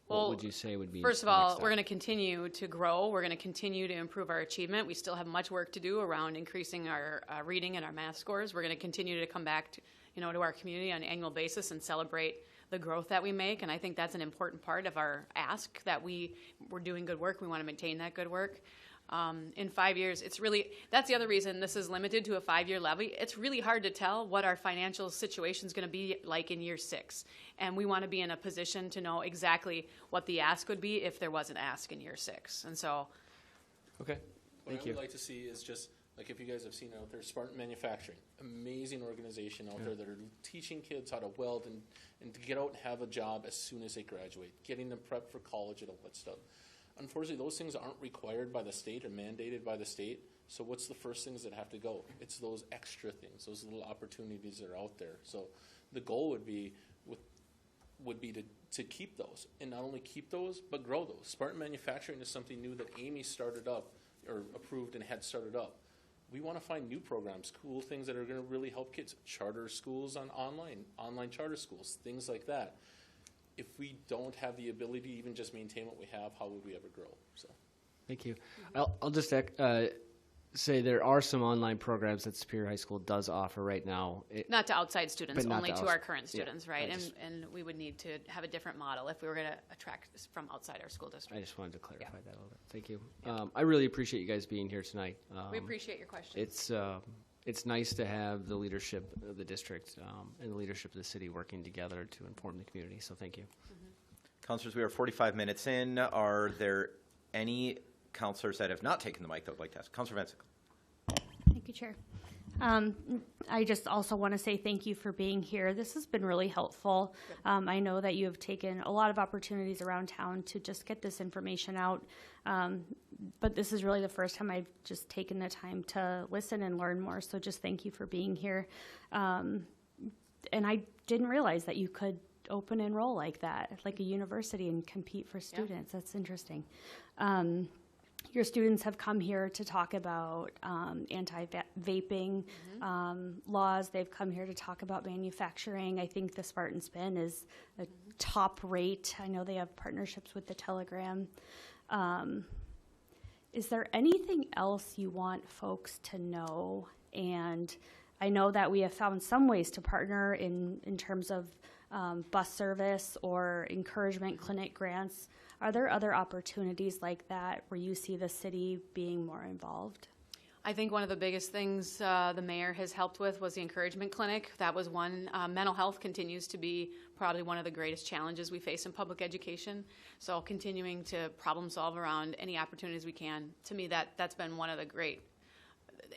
what would you say would be? First of all, we're going to continue to grow. We're going to continue to improve our achievement. We still have much work to do around increasing our reading and our math scores. We're going to continue to come back to our community on an annual basis and celebrate the growth that we make. And I think that's an important part of our ask, that we're doing good work. We want to maintain that good work. In 5 years, that's the other reason this is limited to a 5-year levy. It's really hard to tell what our financial situation is going to be like in year 6. And we want to be in a position to know exactly what the ask would be if there was an ask in year 6. And so, Okay, What thank I you. would like to see is just, like if you guys have seen out there, Spartan Manufacturing, amazing organization out there that are teaching kids how to weld and to get out and have a job as soon as they graduate, getting them prepped for college and all that stuff. Unfortunately, those things aren't required by the state or mandated by the state. So what's the first things that have to go? It's those extra things, those little opportunities that are out there. So the goal would be to keep those, and not only keep those, but grow those. Spartan Manufacturing is something new that Amy started up, or approved and had started up. We want to find new programs, cool things that are going to really help kids. Charter schools on online charter schools, things like that. If we don't have the ability to even just maintain what we have, how would we ever grow? So, Thank you. I'll just say there are some online programs that Superior High School does offer right now. not to outside students, But not only to to our outs- current yeah, students, right? I just- And we would need to have a different model if we were going to attract from outside our school I district. just wanted to clarify that a little bit. Thank you. I really appreciate you guys being here tonight. We appreciate your question. It's nice to have the leadership of the district and the leadership of the city working together to inform the community. So thank you. Councilors, we are 45 minutes in. Are there any councilors that have not taken the mic that would like to ask? Councilor Vincent. Thank you, Chair. I just also want to say thank you for being here. This has been really helpful. I know that you have taken a lot of opportunities around town to just get this information out, but this is really the first time I've just taken the time to listen and learn more, so just thank you for being here. And I didn't realize that you could open enroll like that, like a university, and compete for students. That's interesting. Your students have come here to talk about anti-vaping laws. They've come here to talk about manufacturing. I think the Spartan Spin is a top rate. I know they have partnerships with the Telegram. Is there anything else you want folks to know? And I know that we have found some ways to partner in terms of bus service or encouragement clinic grants. Are there other opportunities like that where you see the city being more involved? I think one of the biggest things the mayor has helped with was the encouragement clinic. That was one. Mental health continues to be probably one of the greatest challenges we face in public education. So continuing to problem solve around any opportunities we can, to me that's been one of the great,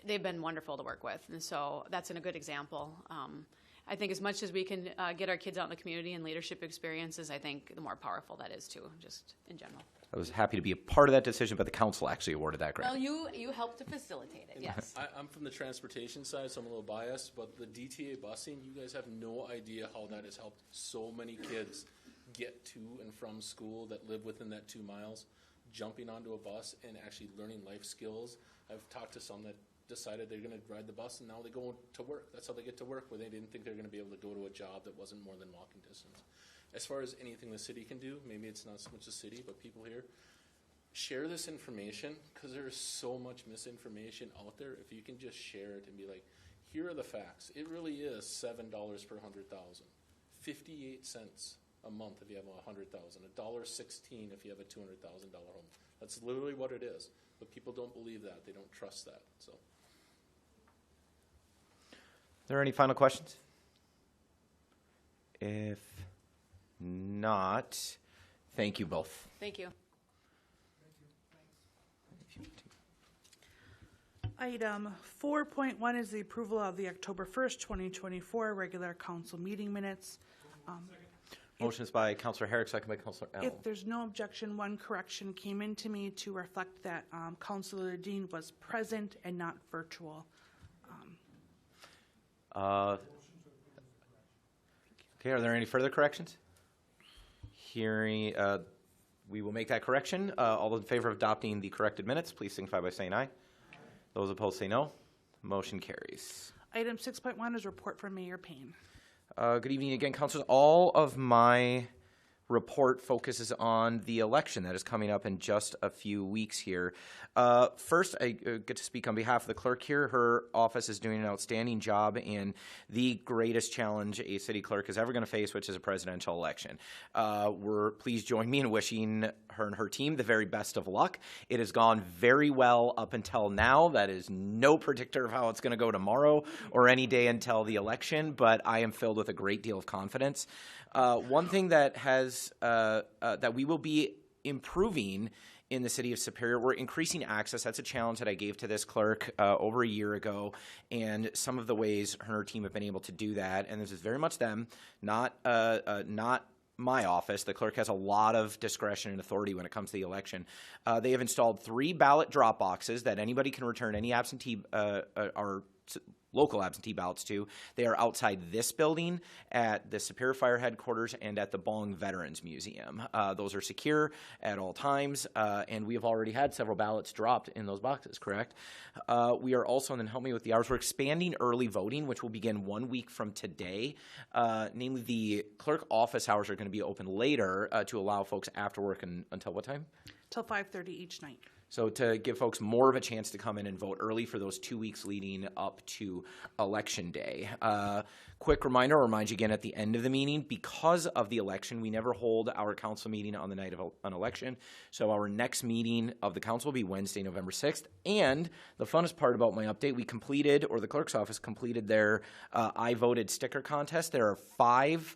they've been wonderful to work with. And so that's a good example. I think as much as we can get our kids out in the community and leadership experiences, I think the more powerful that is too, just in general. I was happy to be a part of that decision, but the council actually awarded that grant. Well, you helped to facilitate it, yes. I'm from the transportation side, so I'm a little biased, but the DTA busing, you guys have no idea how that has helped so many kids get to and from school that live within that 2 miles, jumping onto a bus and actually learning life skills. I've talked to some that decided they're going to ride the bus, and now they go to work. That's how they get to work, where they didn't think they were going to be able to go to a job that wasn't more than walking distance. As far as anything the city can do, maybe it's not so much the city, but people here, share this information, because there is so much misinformation out there. If you can just share it and be like, here are the facts. It really is $7 per 100,000, 58 cents a month if you have 100,000, $1.16 if you have a $200,000 home. That's literally what it is. But people don't believe that. They don't trust that. So. Are there any final questions? If not, thank you both. Thank you. Item 4.1 is the approval of the October 1st, 2024 regular council meeting minutes. Motion is by Councilor Herrick, second by Councilor Allen. If there's no objection, one correction came into me to reflect that Councilor Dean was present and not virtual. Okay, are there any further corrections? Hearing, we will make that correction. All those in favor of adopting the corrected minutes, please signify by saying aye. Those opposed say no. Motion carries. Item 6.1 is report from Mayor Payne. Good evening again, councilors. All of my report focuses on the election that is coming up in just a few weeks here. First, I get to speak on behalf of the clerk here. Her office is doing an outstanding job in the greatest challenge a city clerk is ever going to face, which is a presidential election. Please join me in wishing her and her team the very best of luck. It has gone very well up until now. That is no predictor of how it's going to go tomorrow or any day until the election, but I am filled with a great deal of confidence. One thing that that we will be improving in the city of Superior, we're increasing access. That's a challenge that I gave to this clerk over a year ago, and some of the ways her and her team have been able to do that, and this is very much them, not my office. The clerk has a lot of discretion and authority when it comes to the election. They have installed 3 ballot drop boxes that anybody can return any absentee or local absentee ballots to. They are outside this building, at the Superior Fire Headquarters, and at the Bong Veterans Museum. Those are secure at all times, and we have already had several ballots dropped in those boxes, correct? We are also, and then help me with the hours, we're expanding early voting, which will begin 1 week from today. Namely, the clerk office hours are going to be open later to allow folks after work until what time? Till 5:30 each night. So to give folks more of a chance to come in and vote early for those 2 weeks leading up to Election Day. Quick reminder, I'll remind you again at the end of the meeting, because of the election, we never hold our council meeting on the night of an election. So our next meeting of the council will be Wednesday, November 6th. And the funnest part about my update, we completed, or the clerk's office completed their I Voted sticker contest. There are 5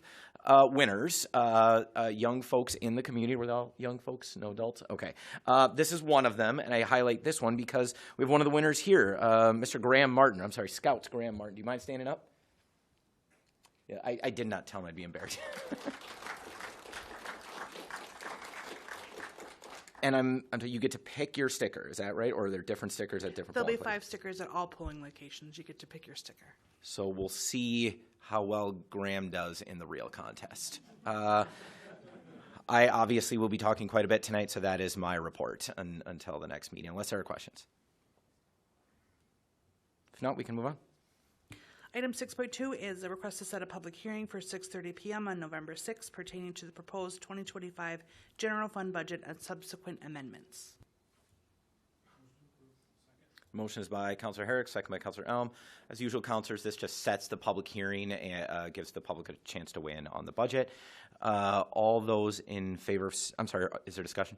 winners, young folks in the community. Were they all young folks? No adults? Okay. This is one of them, and I highlight this one because we have one of the winners here, Mr. Graham Martin. I'm sorry, Scouts Graham Martin. Do you mind standing up? Yeah, I did not tell him I'd be embarrassed. And until you get to pick your sticker, is that right? Or are there different stickers at different There'll be polling 5 places? stickers at all polling locations. You get to pick your sticker. So we'll see how well Graham does in the real contest. I obviously will be talking quite a bit tonight, so that is my report until the next meeting, unless there are questions. If not, we can move on. Item 6.2 is a request to set a public hearing for 6:30 p.m. on November 6th pertaining to the proposed 2025 general fund budget and subsequent amendments. Motion is by Councilor Herrick, second by Councilor Elm. As usual, councilors, this just sets the public hearing and gives the public a chance to weigh in on the budget. All those in favor of, I'm sorry, is there discussion?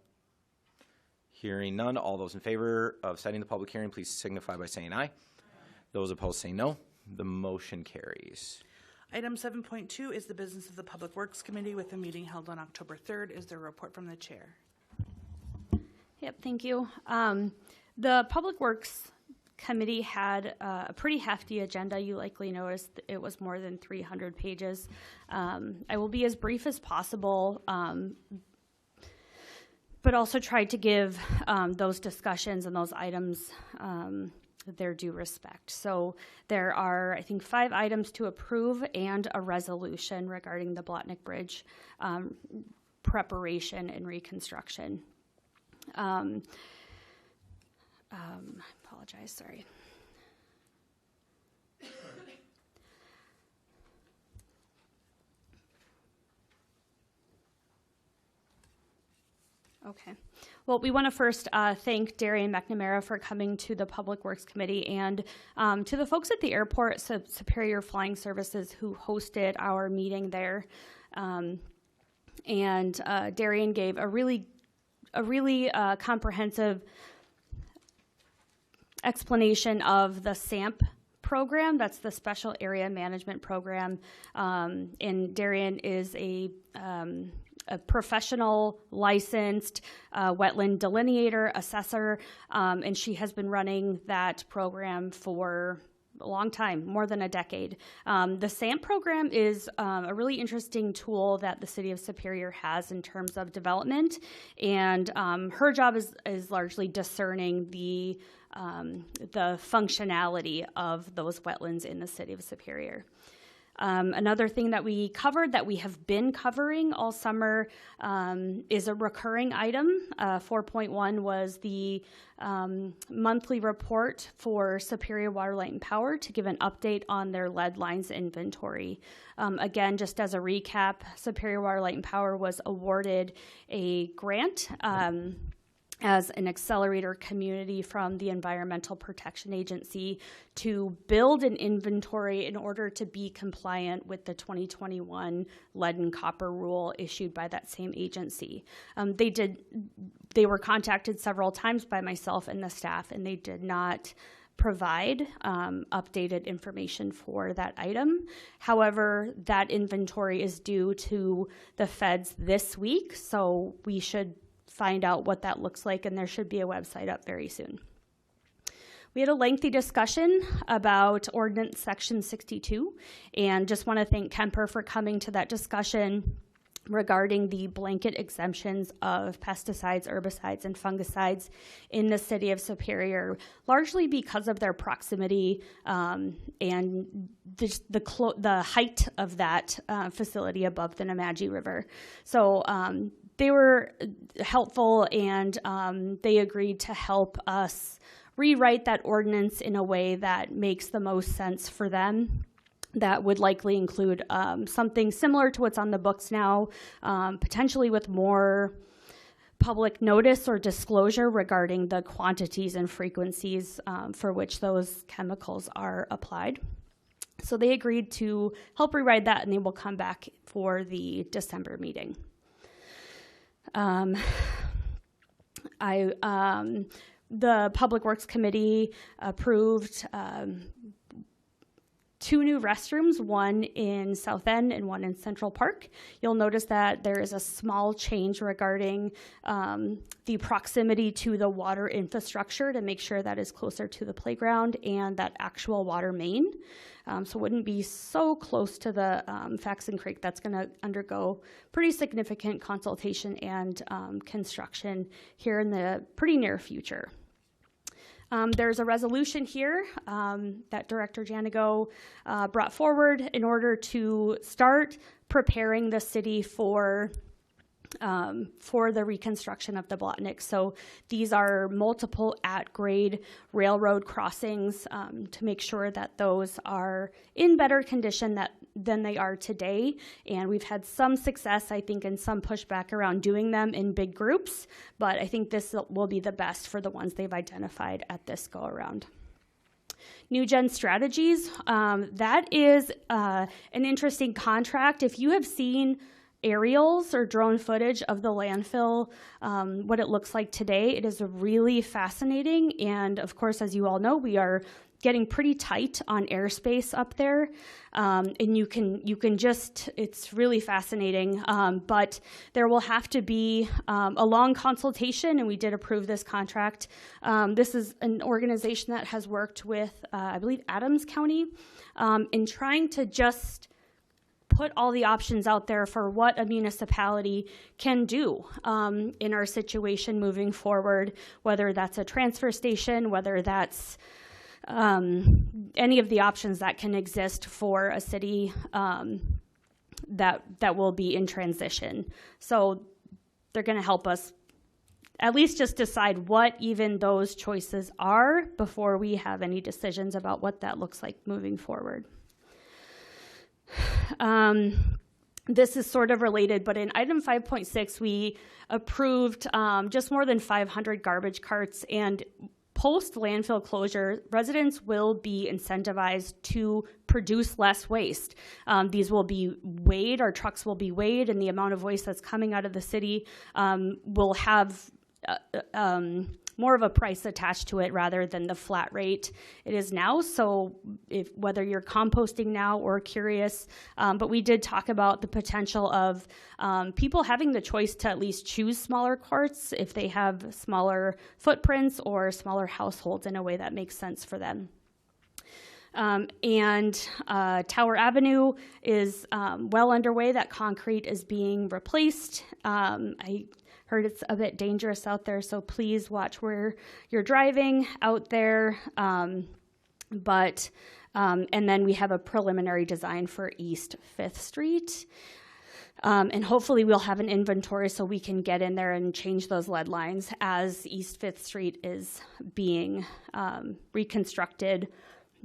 Hearing none. All those in favor of setting the public hearing, please signify by saying aye. Those opposed say no. The motion carries. Item 7.2 is the business of the Public Works Committee with a meeting held on October 3rd. Is there a report from the chair? Yep, thank you. The Public Works Committee had a pretty hefty agenda. You likely noticed it was more than 300 pages. I will be as brief as possible, but also tried to give those discussions and those items their due respect. So there are, I think, 5 items to approve and a resolution regarding the Blotnick Bridge preparation and reconstruction. I apologize, sorry. Okay. Well, we want to first thank Darian McNamara for coming to the Public Works Committee and to the folks at the airport, Superior Flying Services, who hosted our meeting there. Darian gave a really comprehensive explanation of the SAMP program. That's the Special Area Management Program. And Darian is a professional, licensed wetland delineator, assessor, and she has been running that program for a long time, more than a decade. The SAMP program is a really interesting tool that the City of Superior has in terms of development, and her job is largely discerning the functionality of those wetlands in the City of Superior. Another thing that we covered that we have been covering all summer is a recurring item. 4.1 was the monthly report for Superior Water, Light, and Power to give an update on their lead lines inventory. Again, just as a recap, Superior Water, Light, and Power was awarded a grant as an accelerator community from the Environmental Protection Agency to build an inventory in order to be compliant with the 2021 lead and copper rule issued by that same agency. They were contacted several times by myself and the staff, and they did not provide updated information for that item. However, that inventory is due to the feds this week, so we should find out what that looks like, and there should be a website up very soon. We had a lengthy discussion about Ordinance Section 62, and just want to thank Kemper for coming to that discussion regarding the blanket exemptions of pesticides, herbicides, and fungicides in the city of Superior, largely because of their proximity and the height of that facility above the Nemadji River. So they were helpful, and they agreed to help us rewrite that ordinance in a way that makes the most sense for them. That would likely include something similar to what's on the books now, potentially with more public notice or disclosure regarding the quantities and frequencies for which those chemicals are applied. So they agreed to help rewrite that, and they will come back for the December meeting. The Public Works Committee approved 2 new restrooms, one in South End and one in Central Park. You'll notice that there is a small change regarding the proximity to the water infrastructure to make sure that is closer to the playground and that actual water main. So it wouldn't be so close to the Faxon Creek. That's going to undergo pretty significant consultation and construction here in the pretty near future. There's a resolution here that Director Janigo brought forward in order to start preparing the city for the reconstruction of the Blotnick. So these are multiple at-grade railroad crossings to make sure that those are in better condition than they are today. And we've had some success, I think, and some pushback around doing them in big groups, but I think this will be the best for the ones they've identified at this go-around. New Gen Strategies, that is an interesting contract. If you have seen aerials or drone footage of the landfill, what it looks like today, it is really fascinating. And of course, as you all know, we are getting pretty tight on airspace up there. And you can just, it's really fascinating. But there will have to be a long consultation, and we did approve this contract. This is an organization that has worked with, I believe, Adams County in trying to just put all the options out there for what a municipality can do in our situation moving forward, whether that's a transfer station, whether that's any of the options that can exist for a city that will be in transition. So they're going to help us at least just decide what even those choices are before we have any decisions about what that looks like moving forward. This is sort of related, but in item 5.6, we approved just more than 500 garbage carts, and post landfill closure, residents will be incentivized to produce less waste. These will be weighed, our trucks will be weighed, and the amount of waste that's coming out of the city will have more of a price attached to it rather than the flat rate it is now. So whether you're composting now or curious, but we did talk about the potential of people having the choice to at least choose smaller carts if they have smaller footprints or smaller households in a way that makes sense for them. And Tower Avenue is well underway. That concrete is being replaced. I heard it's a bit dangerous out there, so please watch where you're driving out there. But And then we have a preliminary design for East 5th Street. And hopefully we'll have an inventory so we can get in there and change those lead lines as East 5th Street is being reconstructed.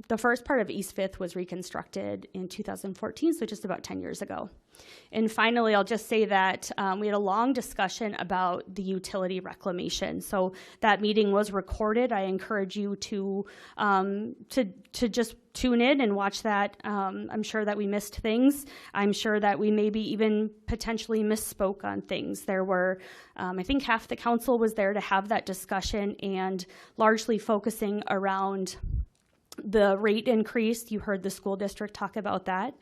The first part of East 5th was reconstructed in 2014, so just about 10 years ago. And finally, I'll just say that we had a long discussion about the utility reclamation. So that meeting was recorded. I encourage you to just tune in and watch that. I'm sure that we missed things. I'm sure that we maybe even potentially misspoke on things. There were, I think half the council was there to have that discussion and largely focusing around the rate increase. You heard the school district talk about that.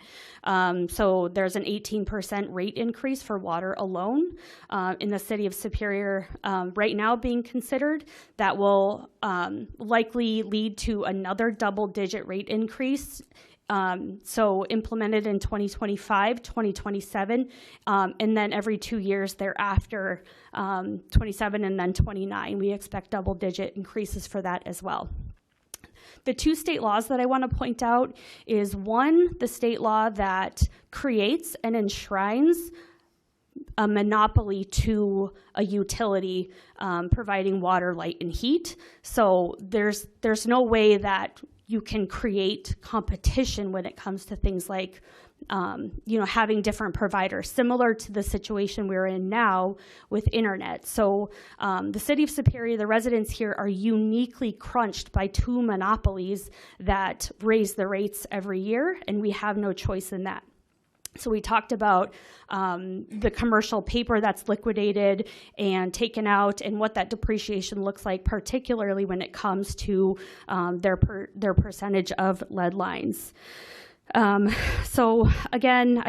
So there's an 18% rate increase for water alone in the city of Superior right now being considered. That will likely lead to another double-digit rate increase. So implemented in 2025, 2027, and then every 2 years thereafter, 27 and then 29. We expect double-digit increases for that as well. The two state laws that I want to point out is one, the state law that creates and enshrines a monopoly to a utility providing water, light, and heat. So there's no way that you can create competition when it comes to things like having different providers, similar to the situation we're in now with internet. So the city of Superior, the residents here are uniquely crunched by two monopolies that raise the rates every year, and we have no choice in that. So we talked about the commercial paper that's liquidated and taken out and what that depreciation looks like, particularly when it comes to their percentage of lead lines. So again,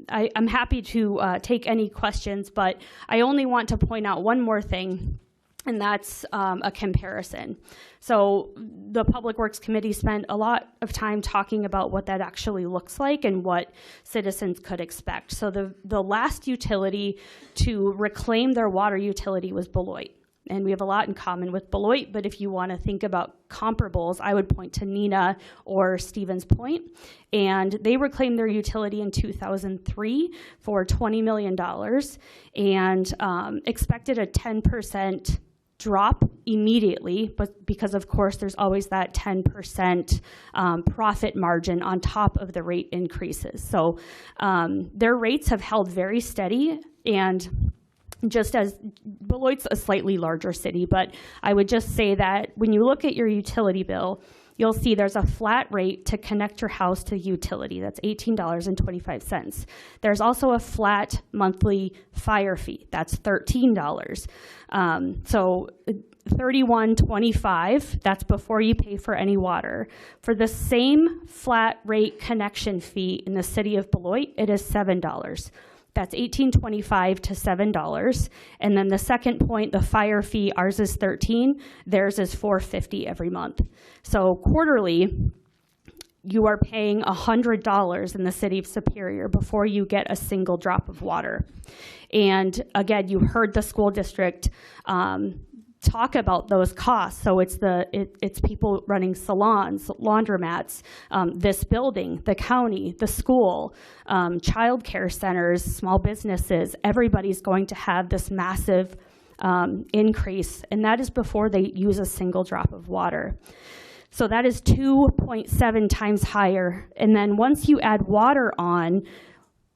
I'm happy to take any questions, but I only want to point out one more thing, and that's a comparison. So the Public Works Committee spent a lot of time talking about what that actually looks like and what citizens could expect. So the last utility to reclaim their water utility was Beloit. And we have a lot in common with Beloit, but if you want to think about comparables, I would point to Neenah or Stevens Point. And they reclaimed their utility in 2003 for $20 million and expected a 10% drop immediately, but because of course there's always that 10% profit margin on top of the rate increases. So their rates have held very steady, and just as Beloit's a slightly larger city, but I would just say that when you look at your utility bill, you'll see there's a flat rate to connect your house to utility. That's $18.25. There's also a flat monthly fire fee. That's $13. So $31.25, that's before you pay for any water. For the same flat rate connection fee in the city of Beloit, it is $7. That's $18.25 to $7. And then the second point, the fire fee, ours is $13, theirs is $4.50 every month. So quarterly, you are paying $100 in the city of Superior before you get a single drop of water. And again, you heard the school district talk about those costs. So it's people running salons, laundromats, this building, the county, the school, child care centers, small businesses. Everybody's going to have this massive increase, and that is before they use a single drop of water. So that is 2.7 times higher. And then once you add water on,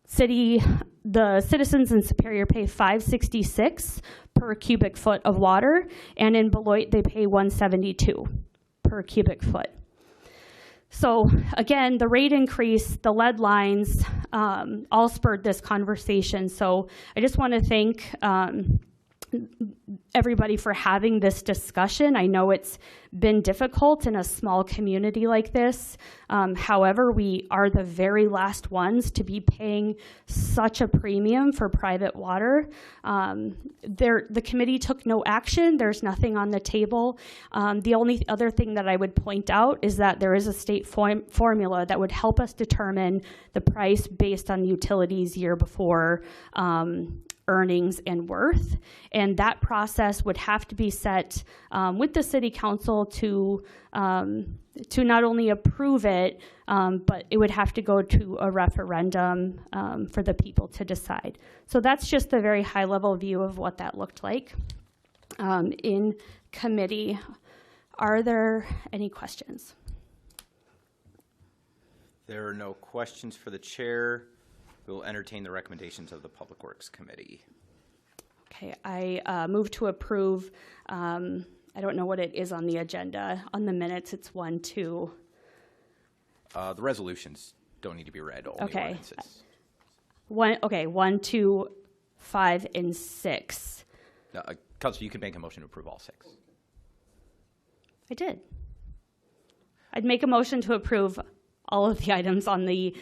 the citizens in Superior pay $5.66 per cubic foot of water, and in Beloit they pay $1.72 per cubic foot. So again, the rate increase, the lead lines, all spurred this conversation. So I just want to thank everybody for having this discussion. I know it's been difficult in a small community like this. However, we are the very last ones to be paying such a premium for private water. The committee took no action. There's nothing on the table. The only other thing that I would point out is that there is a state formula that would help us determine the price based on the utilities year before earnings and worth. And that process would have to be set with the city council to not only approve it, but it would have to go to a referendum for the people to decide. So that's just a very high level view of what that looked like in committee. Are there any questions? There are no questions for the chair. We will entertain the recommendations of the Public Works Committee. Okay, I move to approve. I don't know what it is on the agenda. On the minutes, it's 1, 2. The resolutions don't need to be read, only Okay. ordinances. 1, 2, 5, and 6. Counselor, you can make a motion to approve all 6. I did. I'd make a motion to approve all of the items on the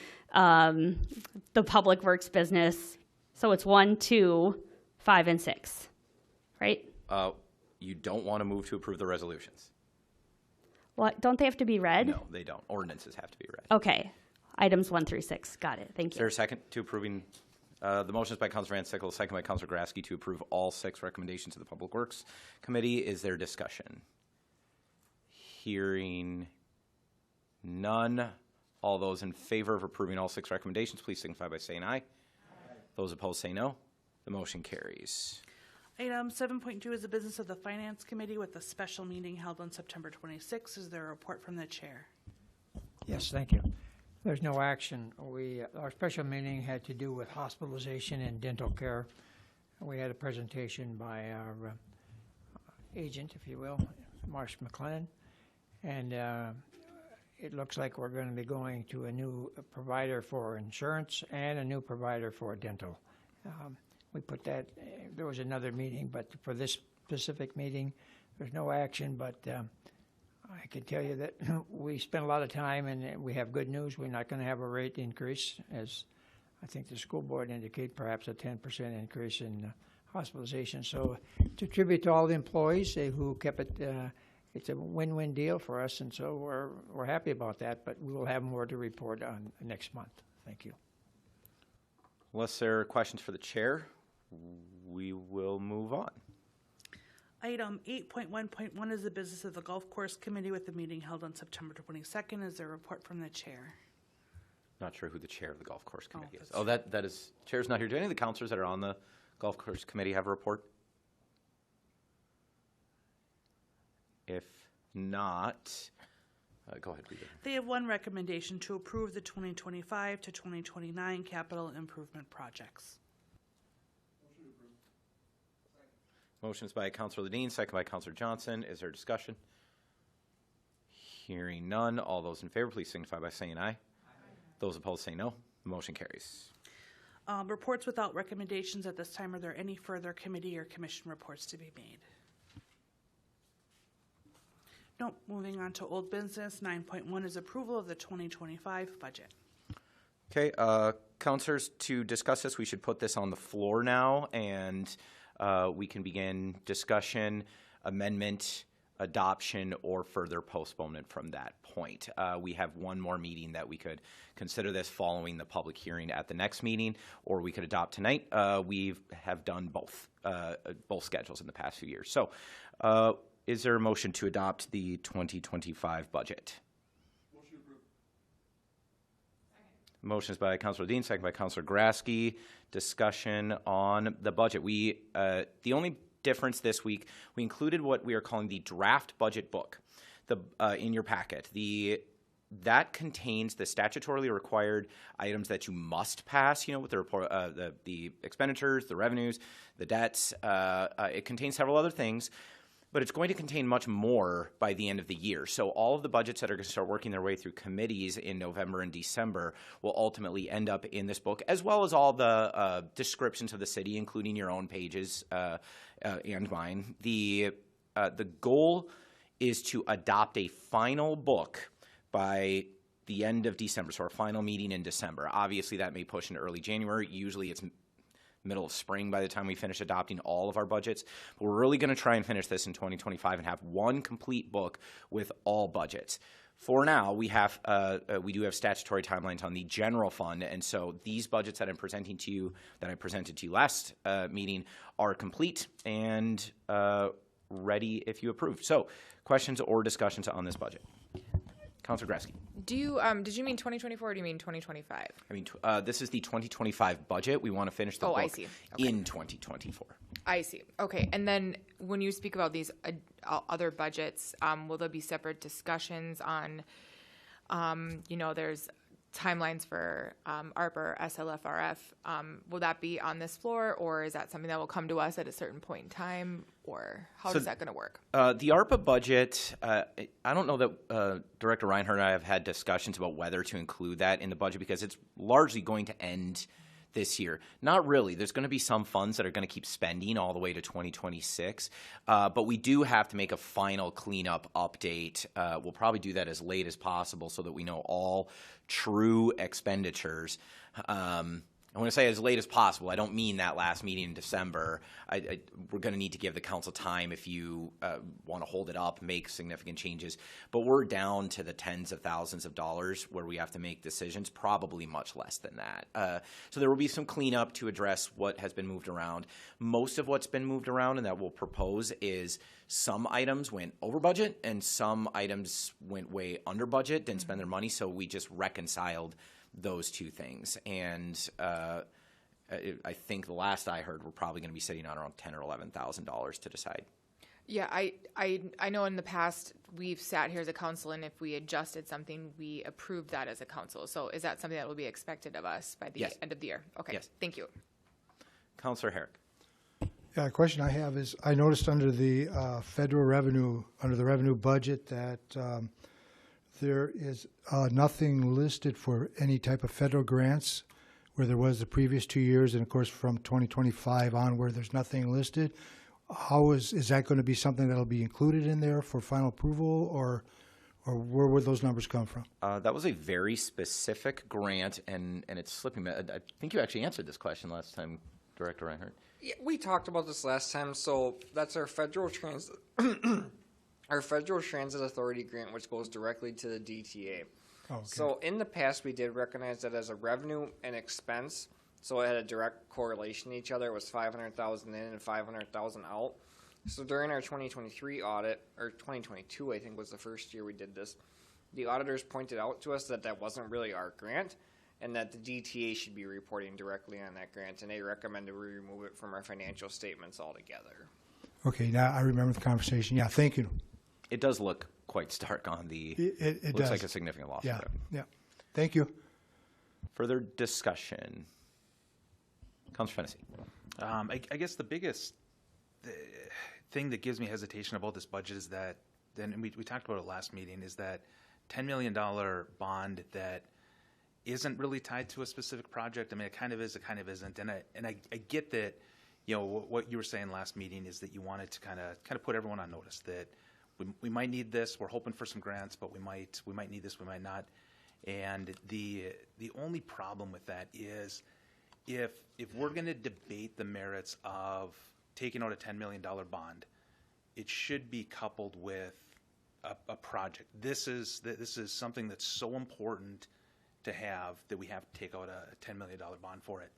Public Works business. So it's 1, 2, 5, and 6, right? You don't want to move to approve the resolutions? What, don't they have to be read? No, they don't. Ordinances have to be read. Okay. Items 1 through 6. Got it. Thank Is there you. a second to approving? The motion is by Councilor Van Sickle, second by Councilor Grasky to approve all 6 recommendations of the Public Works Committee. Is there discussion? Hearing none. All those in favor of approving all 6 recommendations, please signify by saying aye. Those opposed say no. The motion carries. Item 7.2 is the business of the Finance Committee with a special meeting held on September 26. Is there a report from the chair? Yes, thank you. There's no action. Our special meeting had to do with hospitalization and dental care. We had a presentation by our agent, if you will, Marsh McLennan, and it looks like we're going to be going to a new provider for insurance and a new provider for dental. We put that, there was another meeting, but for this specific meeting, there's no action, but I can tell you that we spent a lot of time and we have good news. We're not going to have a rate increase, as I think the school board indicated, perhaps a 10% increase in hospitalization. So to tribute to all the employees who kept it, it's a win-win deal for us, and so we're happy about that, but we will have more to report on next month. Thank you. Unless there are questions for the chair, we will move on. Item 8.1.1 is the business of the Golf Course Committee with the meeting held on September 22nd. Is there a report from the chair? Not sure who the chair of the Golf Course Committee is. that's- Oh, that is, chair's not here. Do any of the counselors that are on the Golf Course Committee have a report? If not, go ahead, read it. They have one recommendation to approve the 2025 to 2029 capital improvement projects. Motion is by Councilor Ledeen, second by Councilor Johnson. Is there discussion? Hearing none. All those in favor, please signify by saying aye. Those opposed say no. The motion carries. Reports without recommendations at this time. Are there any further committee or commission reports to be made? Nope. Moving on to old business. 9.1 is approval of the 2025 budget. Okay, councilors, to discuss this, we should put this on the floor now, and we can begin discussion, amendment, adoption, or further postponement from that point. We have one more meeting that we could consider this following the public hearing at the next meeting, or we could adopt tonight. We have done both schedules in the past few years. So is there a motion to adopt the 2025 budget? Motion approved. Motion is by Councilor Dean, second by Councilor Grasky. Discussion on the budget. The only difference this week, we included what we are calling the draft budget book in your packet. That contains the statutorily required items that you must pass, with the report, the expenditures, the revenues, the debts. It contains several other things, but it's going to contain much more by the end of the year. So all of the budgets that are going to start working their way through committees in November and December will ultimately end up in this book, as well as all the descriptions of the city, including your own pages and mine. The goal is to adopt a final book by the end of December, so our final meeting in December. Obviously, that may push into early January. Usually it's middle of spring by the time we finish adopting all of our budgets. But we're really going to try and finish this in 2025 and have one complete book with all budgets. For now, we do have statutory timelines on the general fund, and so these budgets that I'm presenting to you, that I presented to you last meeting, are complete and ready if you approve. So, questions or discussions on this budget? Councilor Gresky. Do you did you mean 2024 or do you mean 2025? I mean, this is the 2025 budget. We want to finish the Oh, book I see. Okay. in 2024. I see. Okay, and then when you speak about these other budgets, will there be separate discussions on, there's timelines for ARPA, SLFRF? Will that be on this floor, or is that something that will come to us at a certain point in time, or how is that going to work? The ARPA budget, I don't know that Director Reinhardt and I have had discussions about whether to include that in the budget because it's largely going to end this year. Not really. There's going to be some funds that are going to keep spending all the way to 2026, but we do have to make a final cleanup update. We'll probably do that as late as possible so that we know all true expenditures. I want to say as late as possible. I don't mean that last meeting in December. We're going to need to give the council time if you want to hold it up, make significant changes. But we're down to the tens of thousands of dollars where we have to make decisions, probably much less than that. So there will be some cleanup to address what has been moved around. Most of what's been moved around and that we'll propose is some items went over budget and some items went way under budget, didn't spend their money, so we just reconciled those two things. And I think the last I heard, we're probably going to be sitting on around $10,000 or $11,000 to decide. Yeah, I know in the past we've sat here as a council, and if we adjusted something, we approved that as a council. So is that something that will be expected of us by the end of the year? Okay, yes. Thank you. Councilor Herrick. Yeah, a question I have is, I noticed under the federal revenue, under the revenue budget, that there is nothing listed for any type of federal grants where there was the previous 2 years, and of course from 2025 onward, there's nothing listed. How is that going to be something that'll be included in there for final approval, or where would those numbers come from? That was a very specific grant, and it's slipping me. I think you actually answered this question last time, Director Reinhardt. Yeah, we talked about this last time. So that's our federal our Federal Transit Authority grant, which goes directly to the DTA. Oh, okay. So in the past, we did recognize that as a revenue and expense. So it had a direct correlation to each other. It was 500,000 in and 500,000 out. So during our 2023 audit, or 2022, I think was the first year we did this, the auditors pointed out to us that that wasn't really our grant, and that the DTA should be reporting directly on that grant, and they recommended we remove it from our financial statements altogether. Okay, now I remember the conversation. Yeah, thank you. It does look quite stark on the. It looks does. like a significant loss. Yeah, of revenue. yeah. Thank you. Further discussion. Councilor Fennessy. I guess the biggest thing that gives me hesitation about this budget is that, and we talked about it last meeting, is that $10 million bond that isn't really tied to a specific project. I mean, it kind of is, it kind of isn't. And I get that, you know, what you were saying last meeting is that you wanted to kind of put everyone on notice that we might need this. We're hoping for some grants, but we might need this, we might not. And the only problem with that is if we're going to debate the merits of taking out a $10 million bond, it should be coupled with a project. This is something that's so important to have that we have to take out a $10 million bond for it.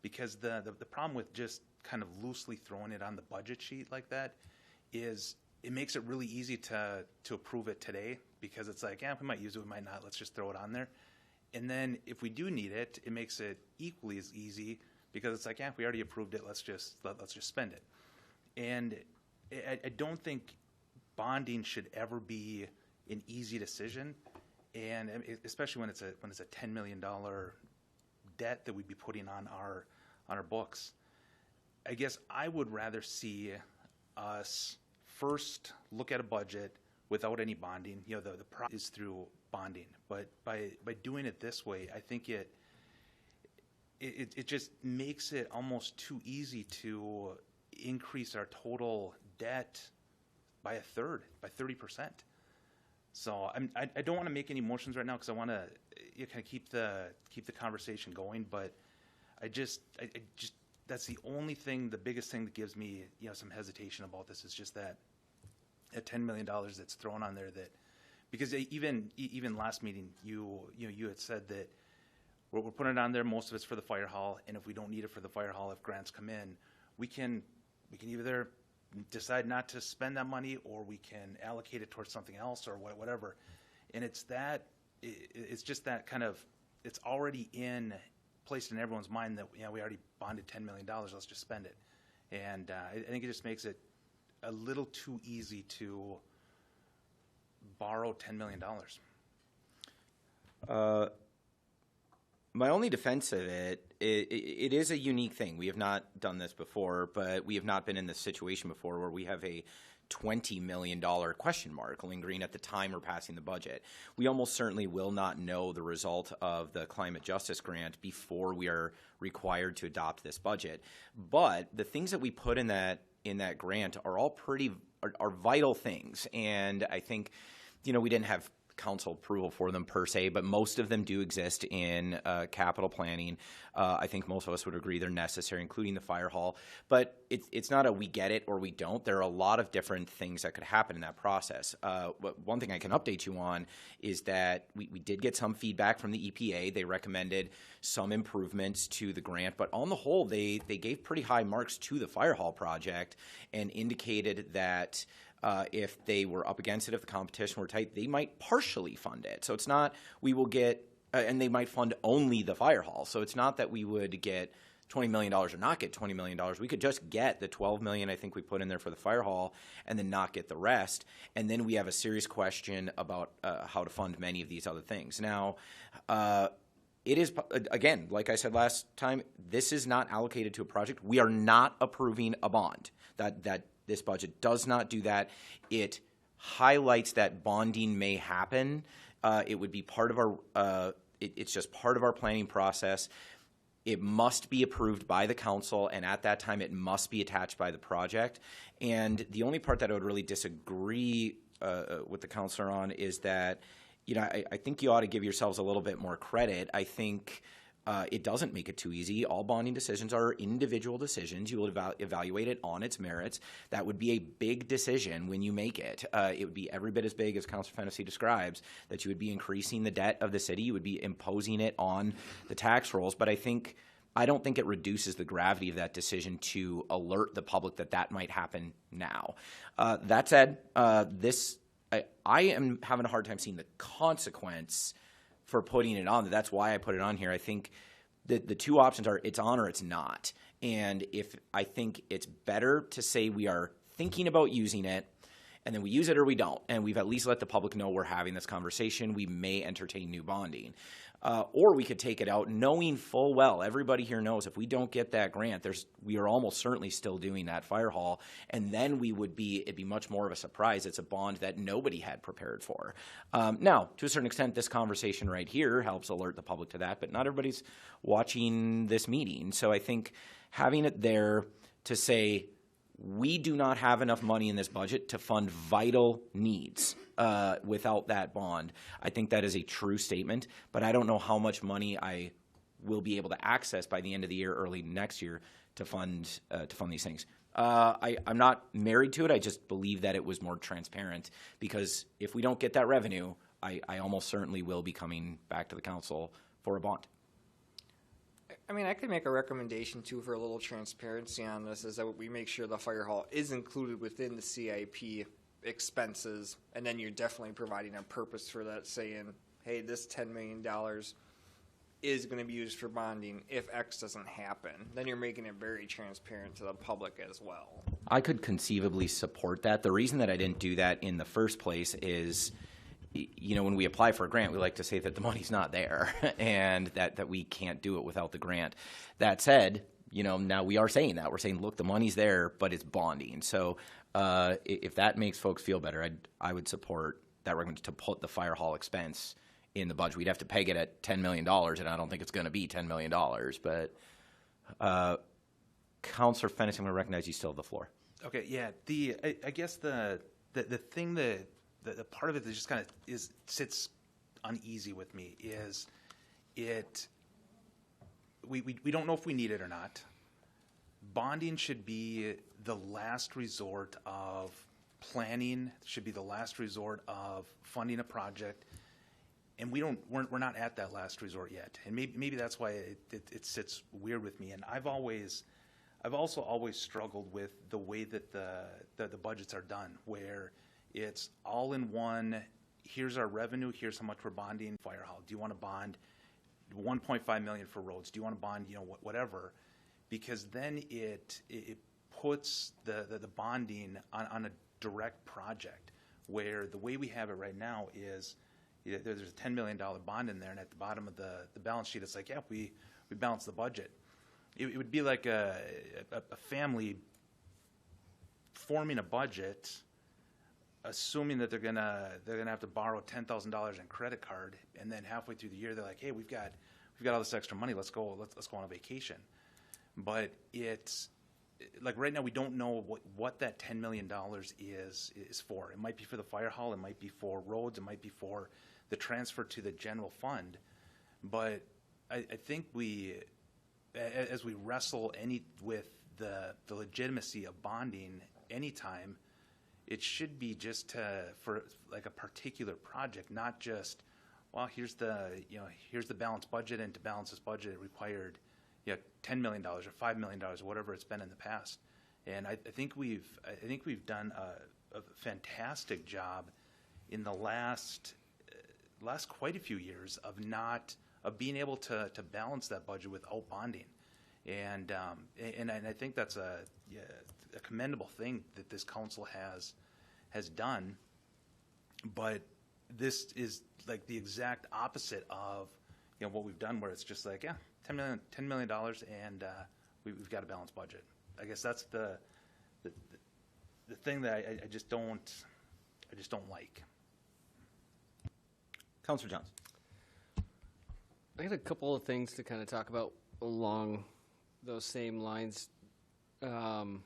Because the problem with just kind of loosely throwing it on the budget sheet like that is it makes it really easy to approve it today, because it's like, yeah, we might use it, we might not, let's just throw it on there. And then if we do need it, it makes it equally as easy, because it's like, yeah, we already approved it, let's just spend it. And I don't think bonding should ever be an easy decision, and especially when it's a $10 million debt that we'd be putting on our books. I guess I would rather see us first look at a budget without any bonding. You know, the problem is through bonding, but by doing it this way, I think it just makes it almost too easy to increase our total debt by a third, by 30%. So I don't want to make any motions right now, because I want to kind of keep the conversation going. But I just that's the only thing, the biggest thing that gives me, you know, some hesitation about this is just that $10 million that's thrown on there that because even last meeting, you had said that we're putting it on there, most of it's for the fire hall, and if we don't need it for the fire hall, if grants come in, we can either decide not to spend that money, or we can allocate it towards something else, or whatever. And it's just that kind of, it's already placed in everyone's mind that, we already bonded $10 million, let's just spend it. And I think it just makes it a little too easy to borrow $10 million. My only defense of it is a unique thing. We have not done this before, but we have not been in this situation before where we have a $20 million question mark lingering at the time we're passing the budget. We almost certainly will not know the result of the climate justice grant before we are required to adopt this budget. But the things that we put in that grant are all are vital things. And I think, we didn't have council approval for them per se, but most of them do exist in capital planning. I think most of us would agree they're necessary, including the fire hall. But it's not a we get it or we don't. There are a lot of different things that could happen in that process. One thing I can update you on is that we did get some feedback from the EPA. They recommended some improvements to the grant, but on the whole, they gave pretty high marks to the fire hall project and indicated that if they were up against it, if the competition were tight, they might partially fund it. So it's not we will get, and they might fund only the fire hall. So it's not that we would get $20 million or not get $20 million. We could just get the $12 million I think we put in there for the fire hall and then not get the rest. And then we have a serious question about how to fund many of these other things. Now, it is, again, like I said last time, this is not allocated to a project. We are not approving a bond. That this budget does not do that. It highlights that bonding may happen. It would be part of our, it's just part of our planning process. It must be approved by the council, and at that time, it must be attached by the project. And the only part that I would really disagree with the councilor on is that, I think you ought to give yourselves a little bit more credit. I think it doesn't make it too easy. All bonding decisions are individual decisions. You will evaluate it on its merits. That would be a big decision when you make it. It would be every bit as big as Councilor Fennessy describes, that you would be increasing the debt of the city. You would be imposing it on the tax rolls. But I don't think it reduces the gravity of that decision to alert the public that might happen now. That said, I am having a hard time seeing the consequence for putting it on. That's why I put it on here. I think the two options are it's on or it's not. And I think it's better to say we are thinking about using it, and then we use it or we don't. And we've at least let the public know we're having this conversation. We may entertain new bonding. Or we could take it out knowing full well, everybody here knows if we don't get that grant, we are almost certainly still doing that fire hall, and then it'd be much more of a surprise. It's a bond that nobody had prepared for. Now, to a certain extent, this conversation right here helps alert the public to that, but not everybody's watching this meeting. So I think having it there to say, we do not have enough money in this budget to fund vital needs without that bond. I think that is a true statement, but I don't know how much money I will be able to access by the end of the year, early next year, to fund these things. I'm not married to it. I just believe that it was more transparent, because if we don't get that revenue, I almost certainly will be coming back to the council for a bond. I mean, I could make a recommendation too for a little transparency on this, is that we make sure the fire hall is included within the CIP expenses, and then you're definitely providing a purpose for that, saying, hey, this $10 million is going to be used for bonding if X doesn't happen. Then you're making it very transparent to the public as well. I could conceivably support that. The reason that I didn't do that in the first place is, when we apply for a grant, we like to say that the money's not there and that we can't do it without the grant. That said, now we are saying that. We're saying, look, the money's there, but it's bonding. So if that makes folks feel better, I would support that recommendation to put the fire hall expense in the budget. We'd have to peg it at $10 million, and I don't think it's going to be $10 million. But Councilor Fennessy, I'm going to recognize you still have the floor. Okay, yeah. I guess the thing that the part of it that just kind of sits uneasy with me is we don't know if we need it or not. Bonding should be the last resort of planning should be the last resort of funding a project, and we're not at that last resort yet. And maybe that's why it sits weird with me. And I've also always struggled with the way that the budgets are done, where it's all in one. Here's our revenue. Here's how much we're bonding. Fire hall. Do you want to bond 1.5 million for roads? Do you want to bond, whatever? Because then it puts the bonding on a direct project, where the way we have it right now is there's a $10 million bond in there, and at the bottom of the balance sheet, it's like, yeah, we balance the budget. It would be like a family forming a budget, assuming that they're gonna have to borrow $10,000 in credit card, and then halfway through the year they're like, hey, we've got all this extra money. Let's go on a vacation. But it's like right now we don't know what that $10 million is for. It might be for the fire hall. It might be for roads. It might be for the transfer to the general fund. But I think as we wrestle with the legitimacy of bonding anytime, it should be just for like a particular project, not just, well, here's the balanced budget, and to balance this budget it required $10 million or $5 million, or whatever it's been in the past. And I think we've done a fantastic job in the last quite a few years of being able to balance that budget without bonding. And I think that's a commendable thing that this council has done. But this is like the exact opposite of what we've done, where it's just like, yeah, $10 million, and we've got a balanced budget. I guess that's the thing that I just don't like. Councilor Johnson. I had a couple of things to kind of talk about along those same lines. The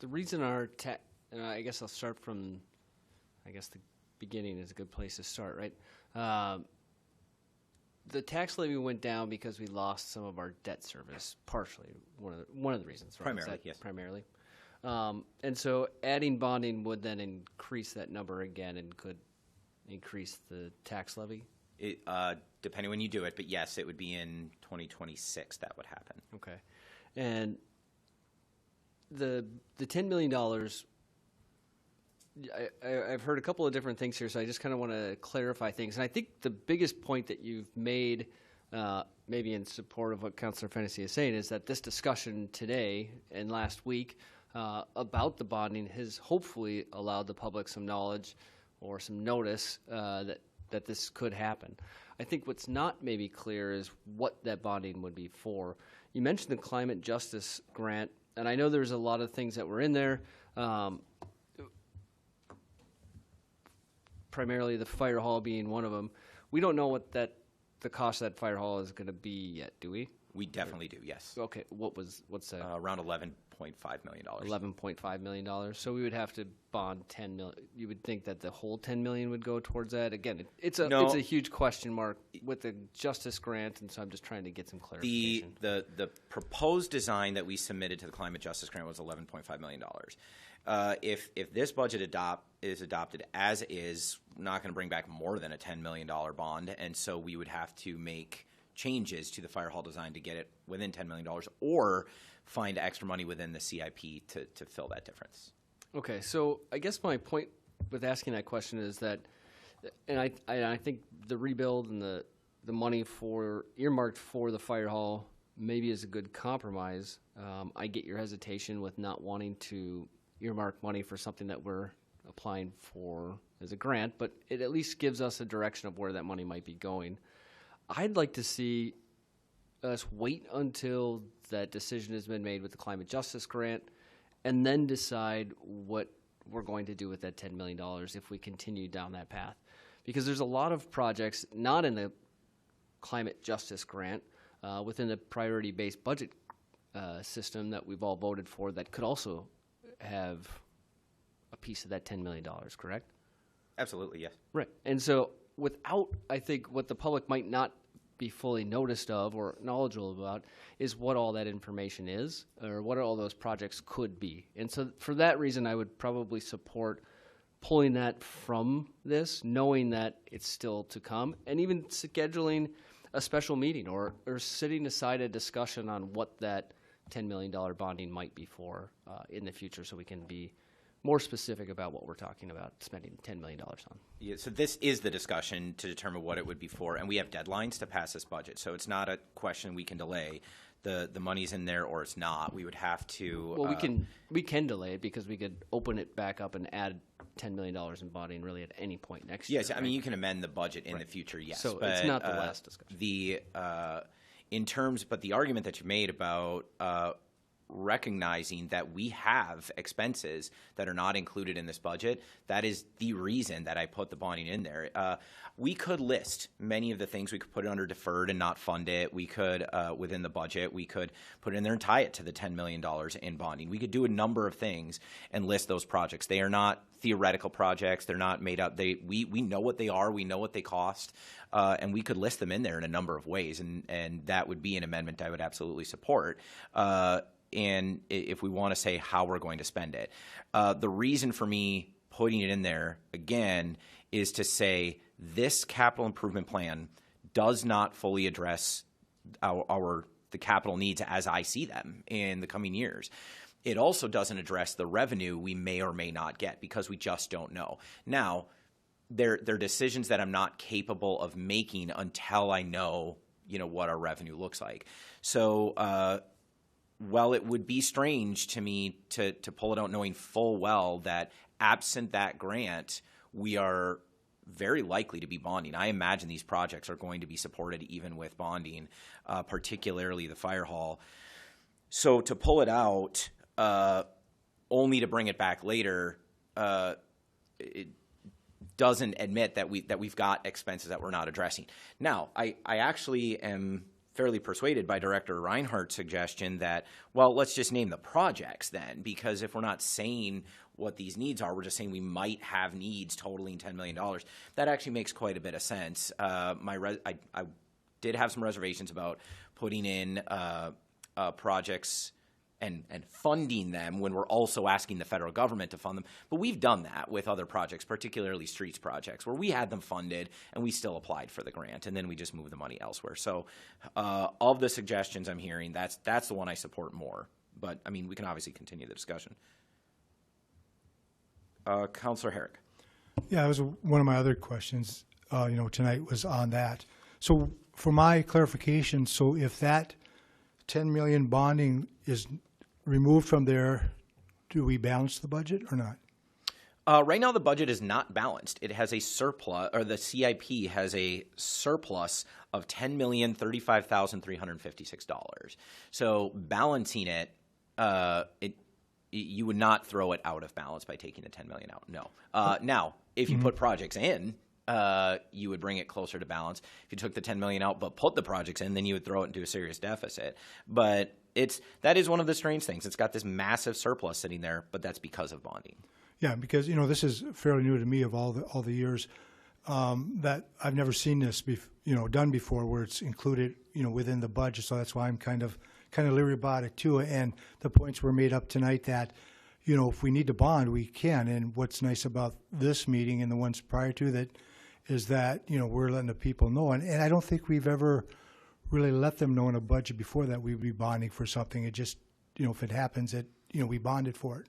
reason and I guess I'll start from, the beginning is a good place to start, right? The tax levy went down because we lost some of our debt service, partially. One of the reasons, right? Primarily, yes. Primarily. And so adding bonding would then increase that number again and could increase the tax levy? Depending when you do it, but yes, it would be in 2026 that would happen. Okay. And the $10 million, I've heard a couple of different things here, so I just kind of want to clarify things. And I think the biggest point that you've made, maybe in support of what Councilor Fennessy is saying, is that this discussion today and last week about the bonding has hopefully allowed the public some knowledge or some notice that this could happen. I think what's not maybe clear is what that bonding would be for. You mentioned the climate justice grant, and I know there's a lot of things that were in there. Primarily the fire hall being one of them. We don't know what the cost of that fire hall is going to be yet, do we? We definitely do, yes. Okay, what's that? Around $11.5 million. $11.5 million. So we would have to bond $10 million. You would think that the whole $10 million would go towards that. Again, it's a huge question mark with the justice grant, and so I'm just trying to get some clarification. The proposed design that we submitted to the climate justice grant was $11.5 million. If this budget is adopted as is, not going to bring back more than a $10 million bond, and so we would have to make changes to the fire hall design to get it within $10 million, or find extra money within the CIP to fill that difference. Okay, so I guess my point with asking that question is that, and I think the rebuild and the money earmarked for the fire hall maybe is a good compromise. I get your hesitation with not wanting to earmark money for something that we're applying for as a grant, but it at least gives us a direction of where that money might be going. I'd like to see us wait until that decision has been made with the climate justice grant and then decide what we're going to do with that $10 million if we continue down that path. Because there's a lot of projects not in the climate justice grant within the priority-based budget system that we've all voted for that could also have a piece of that $10 million, correct? Absolutely, yes. Right. And so without, I think, what the public might not be fully noticed of or knowledgeable about is what all that information is, or what all those projects could be. And so for that reason, I would probably support pulling that from this, knowing that it's still to come, and even scheduling a special meeting or setting aside a discussion on what that $10 million bonding might be for in the future, so we can be more specific about what we're talking about spending $10 million on. Yeah, so this is the discussion to determine what it would be for, and we have deadlines to pass this budget, so it's not a question we can delay. The money's in there or it's not. We would have to. Well, we can delay it because we could open it back up and add $10 million in bonding really at any point next year. Yes, I mean you can amend the budget in the future. Yes, so but, it's not the last discussion. But the argument that you made about recognizing that we have expenses that are not included in this budget, that is the reason that I put the bonding in there. We could list many of the things. We could put it under deferred and not fund it. We could, within the budget, we could put it in there and tie it to the $10 million in bonding. We could do a number of things and list those projects. They are not theoretical projects. They're not made up. We know what they are. We know what they cost. And we could list them in there in a number of ways. And that would be an amendment I would absolutely support. And if we want to say how we're going to spend it. The reason for me putting it in there, again, is to say this capital improvement plan does not fully address the capital needs as I see them in the coming years. It also doesn't address the revenue we may or may not get because we just don't know. Now, they're decisions that I'm not capable of making until I know, what our revenue looks like. So, well, it would be strange to me to pull it out knowing full well that absent that grant, we are very likely to be bonding. I imagine these projects are going to be supported even with bonding, particularly the fire hall. So to pull it out, only to bring it back later, it doesn't admit that we've got expenses that we're not addressing. Now, I actually am fairly persuaded by Director Reinhardt's suggestion that, well, let's just name the projects then, because if we're not saying what these needs are, we're just saying we might have needs totaling $10 million. That actually makes quite a bit of sense. I did have some reservations about putting in projects and funding them when we're also asking the federal government to fund them. But we've done that with other projects, particularly streets projects, where we had them funded and we still applied for the grant, and then we just moved the money elsewhere. So of the suggestions I'm hearing, that's the one I support more. But, I mean, we can obviously continue the discussion. Councilor Herrick. Yeah, that was one of my other questions, tonight was on that. So for my clarification, so if that 10 million bonding is removed from there, do we balance the budget or not? Right now, the budget is not balanced. It has a surplus, or the CIP has a surplus of $10,035,356. So balancing it, you would not throw it out of balance by taking the $10 million out. No. Now, if you put projects in, you would bring it closer to balance. If you took the $10 million out but put the projects in, then you would throw it into a serious deficit. But that is one of the strange things. It's got this massive surplus sitting there, but that's because of bonding. Yeah, because this is fairly new to me of all the years that I've never seen this done before, where it's included within the budget. So that's why I'm kind of leery about it too. And the points were made up tonight that if we need to bond, we can. And what's nice about this meeting and the ones prior to that is that we're letting the people know. And I don't think we've ever really let them know in a budget before that we'd be bonding for something. It just if it happens, we bonded for it.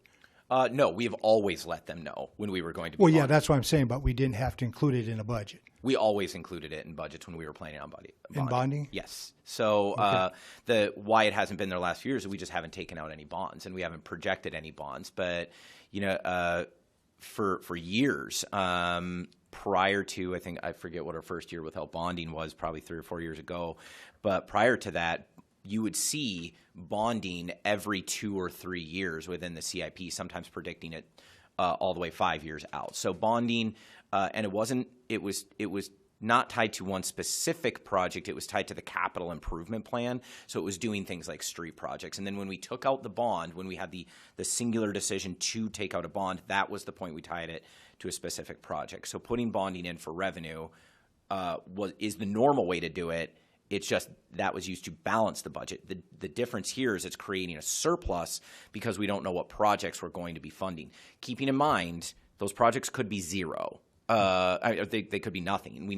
No, we've always let them know when we were going to be Well, yeah, bonding. that's what I'm saying, but we didn't have to include it in a budget. We always included it in budgets when we were planning on bonding. In bonding? Yes. So why it hasn't been there the last few years is we just haven't taken out any bonds, and we haven't projected any bonds. But, for years, prior to, I forget what our first year without bonding was, probably 3 or 4 years ago. But prior to that, you would see bonding every 2 or 3 years within the CIP, sometimes predicting it all the way 5 years out. So bonding, and it was not tied to one specific project. It was tied to the capital improvement plan. So it was doing things like street projects. And then when we took out the bond, when we had the singular decision to take out a bond, that was the point we tied it to a specific project. So putting bonding in for revenue is the normal way to do it. It's just that was used to balance the budget. The difference here is it's creating a surplus because we don't know what projects we're going to be funding. Keeping in mind, those projects could be zero. They could be nothing. We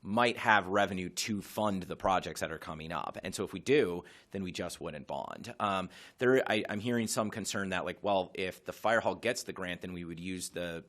might have revenue to fund the projects that are coming up. And so if we do, then we just wouldn't bond. I'm hearing some concern that, like, well, if the fire hall gets the grant, then we would use the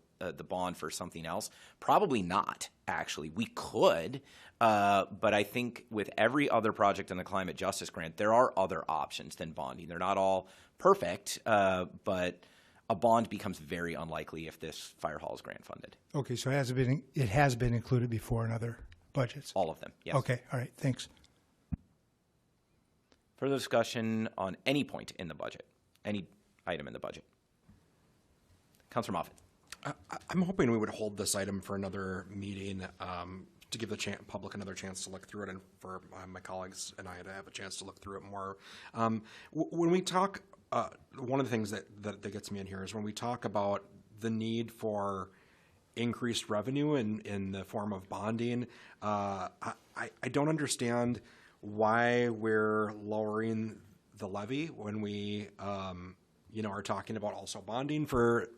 bond for something else. Probably not, actually. We could, but I think with every other project in the climate justice grant, there are other options than bonding. They're not all perfect, but a bond becomes very unlikely if this fire hall is grant funded. Okay, so it has been included before in other budgets? All of them, yes. Okay, all right, thanks. Further discussion on any point in the budget, any item in the budget? Councilor Moffett. I'm hoping we would hold this item for another meeting to give the public another chance to look through it, and for my colleagues and I to have a chance to look through it more. When we talk, one of the things that gets me in here is when we talk about the need for increased revenue in the form of bonding. I don't understand why we're lowering the levy when we are talking about also bonding for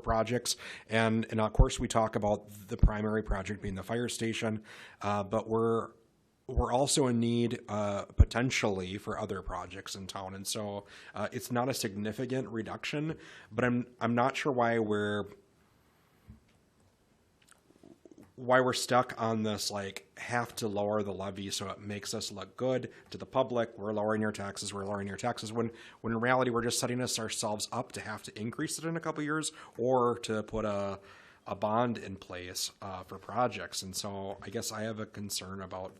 projects, and of course we talk about the primary project being the fire station, but we're also in need potentially for other projects in town, and so it's not a significant reduction, but I'm not sure why we're stuck on this, like, have to lower the levy so it makes us look good to the public. We're lowering your taxes, when in reality we're just setting ourselves up to have to increase it in a couple of years, or to put a bond in place for projects. And so I guess I have a concern about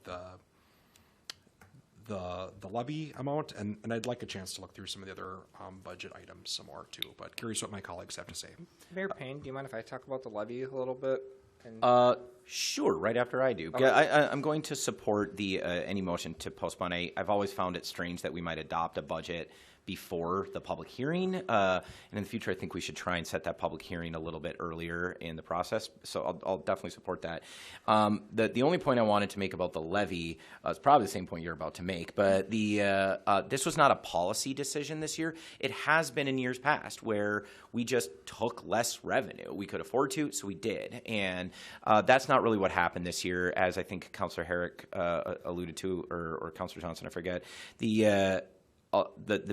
the levy amount, and I'd like a chance to look through some of the other budget items some more too, but curious what my colleagues have to say. Mayor Payne, do you mind if I talk about the levy a little bit? Sure, right after I do. Okay. Yeah, I'm going to support any motion to postpone. I've always found it strange that we might adopt a budget before the public hearing. And in the future, I think we should try and set that public hearing a little bit earlier in the process. So I'll definitely support that. The only point I wanted to make about the levy is probably the same point you're about to make, but this was not a policy decision this year. It has been in years past where we just took less revenue. We could afford to, so we did. And that's not really what happened this year, as I think Councilor Herrick alluded to, or Councilor Johnson, I forget. The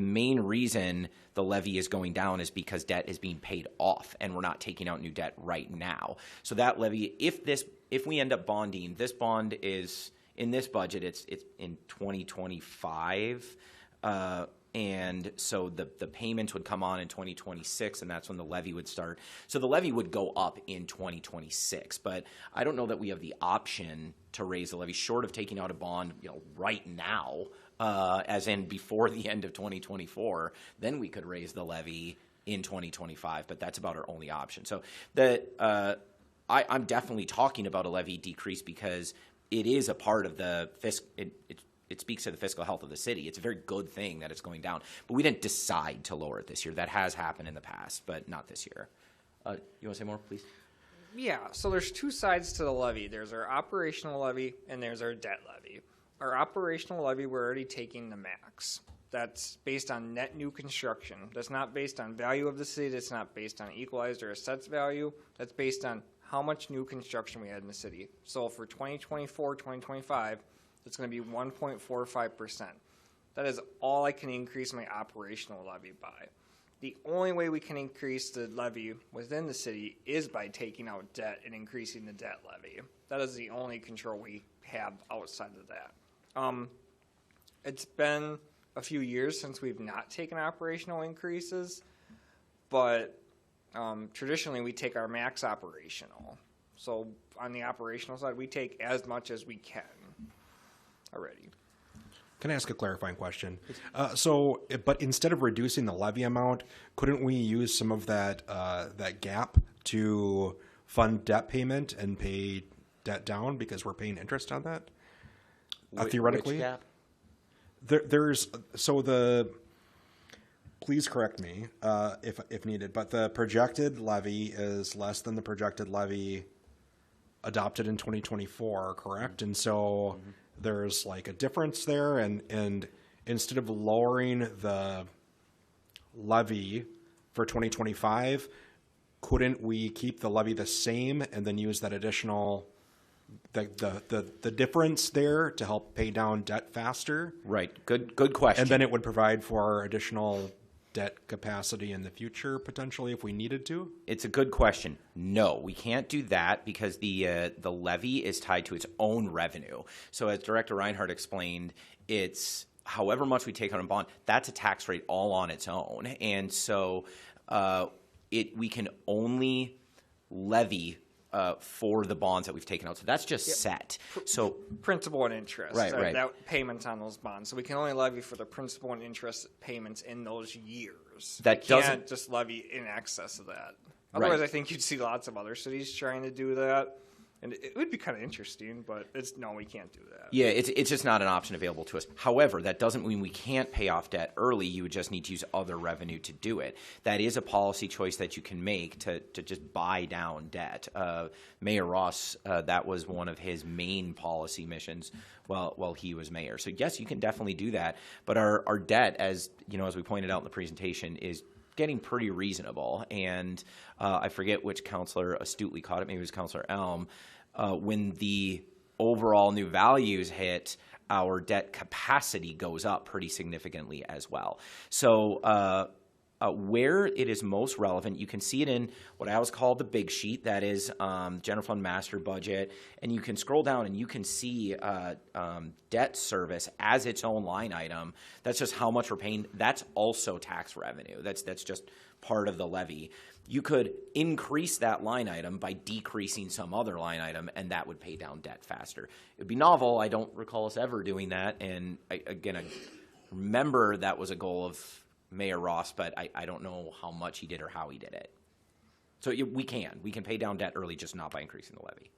main reason the levy is going down is because debt is being paid off, and we're not taking out new debt right now. So that levy, if we end up bonding, this bond is in this budget. It's in 2025, and so the payments would come on in 2026, and that's when the levy would start. So the levy would go up in 2026, but I don't know that we have the option to raise the levy short of taking out a bond, right now. As in before the end of 2024, then we could raise the levy in 2025, but that's about our only option. So I'm definitely talking about a levy decrease because it is a part of the it speaks to the fiscal health of the city. It's a very good thing that it's going down, but we didn't decide to lower it this year. That has happened in the past, but not this year. You want to say more, please? Yeah, so there's two sides to the levy. There's our operational levy and there's our debt levy. Our operational levy, we're already taking the max. That's based on net new construction. That's not based on value of the city. That's not based on equalized or assessed value. That's based on how much new construction we had in the city. So for 2024, 2025, it's going to be 1.45%. That is all I can increase my operational levy by. The only way we can increase the levy within the city is by taking out debt and increasing the debt levy. That is the only control we have outside of that. It's been a few years since we've not taken operational increases, but traditionally we take our max operational. So on the operational side, we take as much as we can already. Can I ask a clarifying question? But instead of reducing the levy amount, couldn't we use some of that gap to fund debt payment and pay debt down because we're paying interest on that? Theoretically, which gap? Please correct me if needed, but the projected levy is less than the projected levy adopted in 2024, correct? And so there's like a difference there, and instead of lowering the levy for 2025, couldn't we keep the levy the same and then use that additional the difference there to help pay down debt faster? Right. Good question. And then it would provide for additional debt capacity in the future, potentially, if we needed to? It's a good question. No, we can't do that because the levy is tied to its own revenue. So as Director Reinhardt explained, it's however much we take out in bond, that's a tax rate all on its own. And so we can only levy for the bonds that we've taken out. So that's just set. So principal and interest, right. That payments on those bonds. So we can only levy for the principal and interest payments in those years. That we doesn't can't just levy in excess of that. Otherwise, I think you'd see lots of other cities trying to do that. And it would be kind of interesting, but no, we can't do that. Yeah, it's just not an option available to us. However, that doesn't mean we can't pay off debt early. You would just need to use other revenue to do it. That is a policy choice that you can make to just buy down debt. Mayor Ross, that was one of his main policy missions while he was mayor. So yes, you can definitely do that. But our debt, as we pointed out in the presentation, is getting pretty reasonable. And I forget which counselor astutely caught it. Maybe it was Counselor Elm. When the overall new values hit, our debt capacity goes up pretty significantly as well. So where it is most relevant, you can see it in what I always call the big sheet, that is General Fund Master Budget, and you can scroll down and you can see debt service as its own line item. That's just how much we're paying. That's also tax revenue. That's just part of the levy. You could increase that line item by decreasing some other line item, and that would pay down debt faster. It would be novel. I don't recall us ever doing that. And I remember that was a goal of Mayor Ross, but I don't know how much he did or how he did it. So we can pay down debt early, just not by increasing the levy.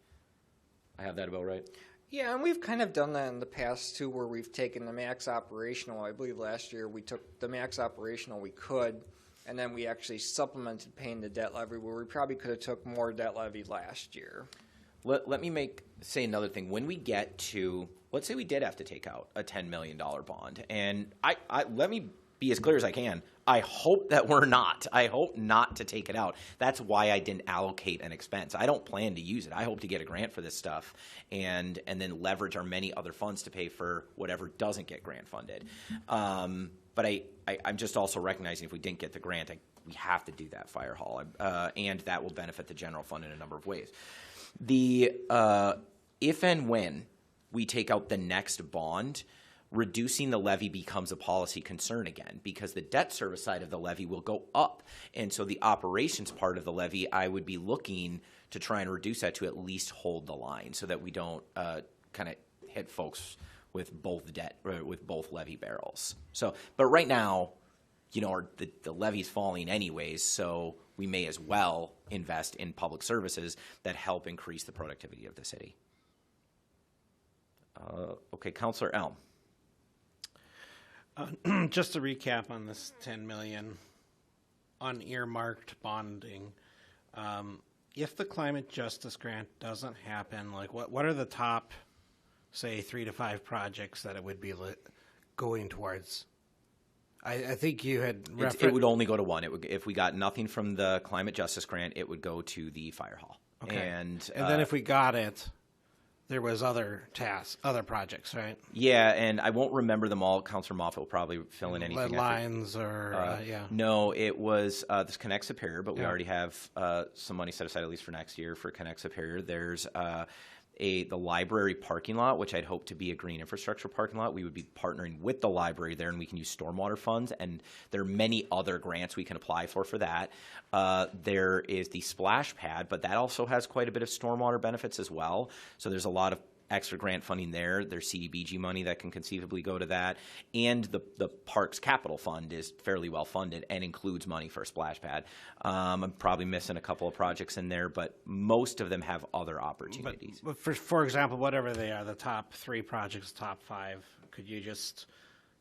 I have that about right? Yeah, and we've kind of done that in the past too, where we've taken the max operational. I believe last year we took the max operational we could, and then we actually supplemented paying the debt levy, where we probably could have took more debt levy last year. Let me say another thing. When we get to, let's say we did have to take out a $10 million bond, and let me be as clear as I can. I hope that we're not. I hope not to take it out. That's why I didn't allocate an expense. I don't plan to use it. I hope to get a grant for this stuff and then leverage our many other funds to pay for whatever doesn't get grant funded. But I'm just also recognizing if we didn't get the grant, we have to do that fire hall, and that will benefit the general fund in a number of ways. If and when we take out the next bond, reducing the levy becomes a policy concern again, because the debt service side of the levy will go up. And so the operations part of the levy, I would be looking to try and reduce that to at least hold the line so that we don't kind of hit folks with both levy barrels. So, but right now, the levy's falling anyways, so we may as well invest in public services that help increase the productivity of the city. Okay, Councilor Elm. Just to recap on this 10 million unearmarked bonding, if the climate justice grant doesn't happen, like what are the top, say, 3 to 5 projects that it would be going towards? I think you had it would only go to one. If we got nothing from the climate justice grant, it would go to the fire hall. Okay. And then if we got it, there was other projects, right? Yeah, and I won't remember them all. Councilor Moffett will probably fill in anything. Lead lines or, yeah. No, it was this Connect Superior, but we already have some money set aside at least for next year for Connect Superior. There's the library parking lot, which I'd hope to be a green infrastructure parking lot. We would be partnering with the library there, and we can use stormwater funds, and there are many other grants we can apply for that. There is the splash pad, but that also has quite a bit of stormwater benefits as well. So there's a lot of extra grant funding there. There's CDBG money that can conceivably go to that. And the Parks Capital Fund is fairly well funded and includes money for a splash pad. I'm probably missing a couple of projects in there, but most of them have other opportunities. But for example, whatever they are, the top 3 projects, top 5, could you just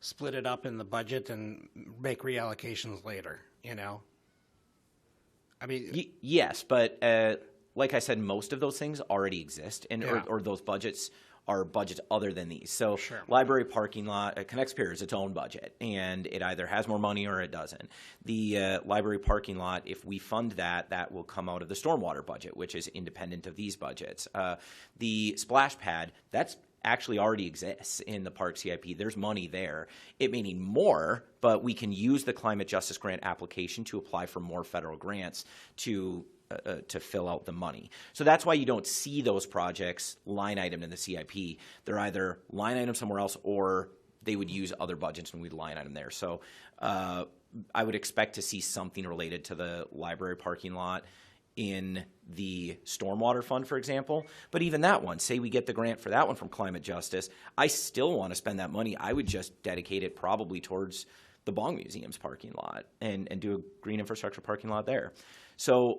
split it up in the budget and make reallocations later, I mean... Yes, but like I said, most of those things already exist, and or those budgets are budgets other than these. So library parking lot, Connect Superior is its own budget, and it either has more money or it doesn't. The library parking lot, if we fund that, that will come out of the stormwater budget, which is independent of these budgets. The splash pad, that's actually already exists in the park CIP. There's money there. It may need more, but we can use the climate justice grant application to apply for more federal grants to fill out the money. So that's why you don't see those projects line item in the CIP. They're either line item somewhere else, or they would use other budgets and we'd line item there. So I would expect to see something related to the library parking lot in the stormwater fund, for example. But even that one, say we get the grant for that one from Climate Justice, I still want to spend that money. I would just dedicate it probably towards the Bong Museum's parking lot and do a green infrastructure parking lot there. So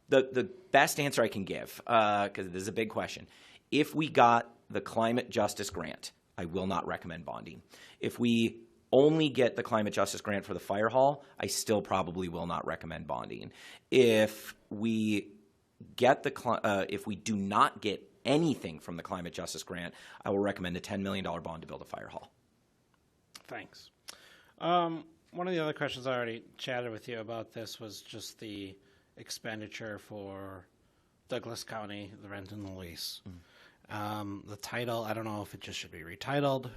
the best answer I can give, because this is a big question, if we got the Climate Justice grant, I will not recommend bonding. If we only get the Climate Justice grant for the fire hall, I still probably will not recommend bonding. If we get if we do not get anything from the Climate Justice grant, I will recommend a $10 million bond to build a fire hall. Thanks. One of the other questions I already chatted with you about this was just the expenditure for Douglas County, the rent and the lease. The title, I don't know if it just should be retitled.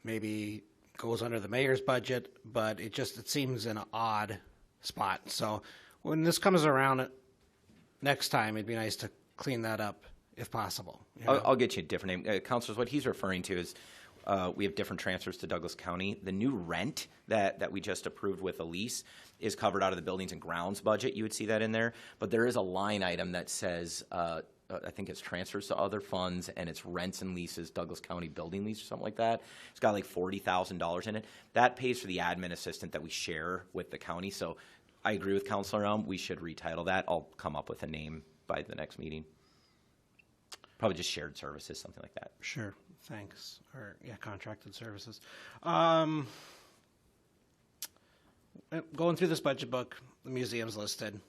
Maybe goes under the mayor's budget, but it seems in an odd spot. So when this comes around next time, it'd be nice to clean that up if possible. You know? I'll get you a different name. Councilors, what he's referring to is we have different transfers to Douglas County. The new rent that we just approved with a lease is covered out of the buildings and grounds budget. You would see that in there. But there is a line item that says, I think it's transfers to other funds, and it's rents and leases, Douglas County building lease or something like that. It's got like $40,000 in it. That pays for the admin assistant that we share with the county. So I agree with Councilor Elm. We should retitle that. I'll come up with a name by the next meeting. Probably just shared services, something like that. Sure. Thanks. Or, contracted services. Going through this budget book, the museum's listed.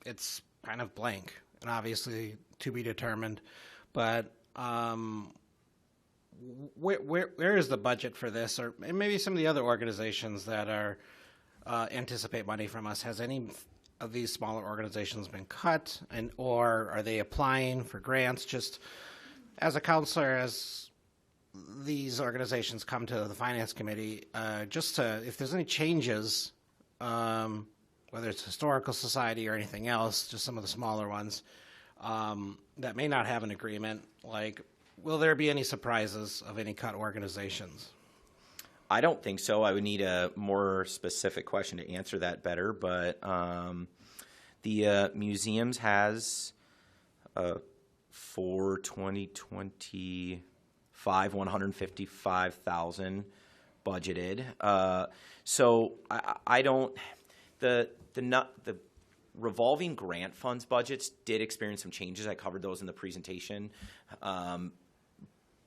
It's kind of blank and obviously to be determined. But where is the budget for this? Or maybe some of the other organizations that are anticipate money from us. Has any of these smaller organizations been cut, or are they applying for grants? Just as a counselor, as these organizations come to the finance committee, if there's any changes, whether it's Historical Society or anything else, just some of the smaller ones that may not have an agreement, like, will there be any surprises of any cut organizations? I don't think so. I would need a more specific question to answer that better, but the museums has for 2025 $155,000 budgeted. So I don't the revolving grant funds budgets did experience some changes. I covered those in the presentation.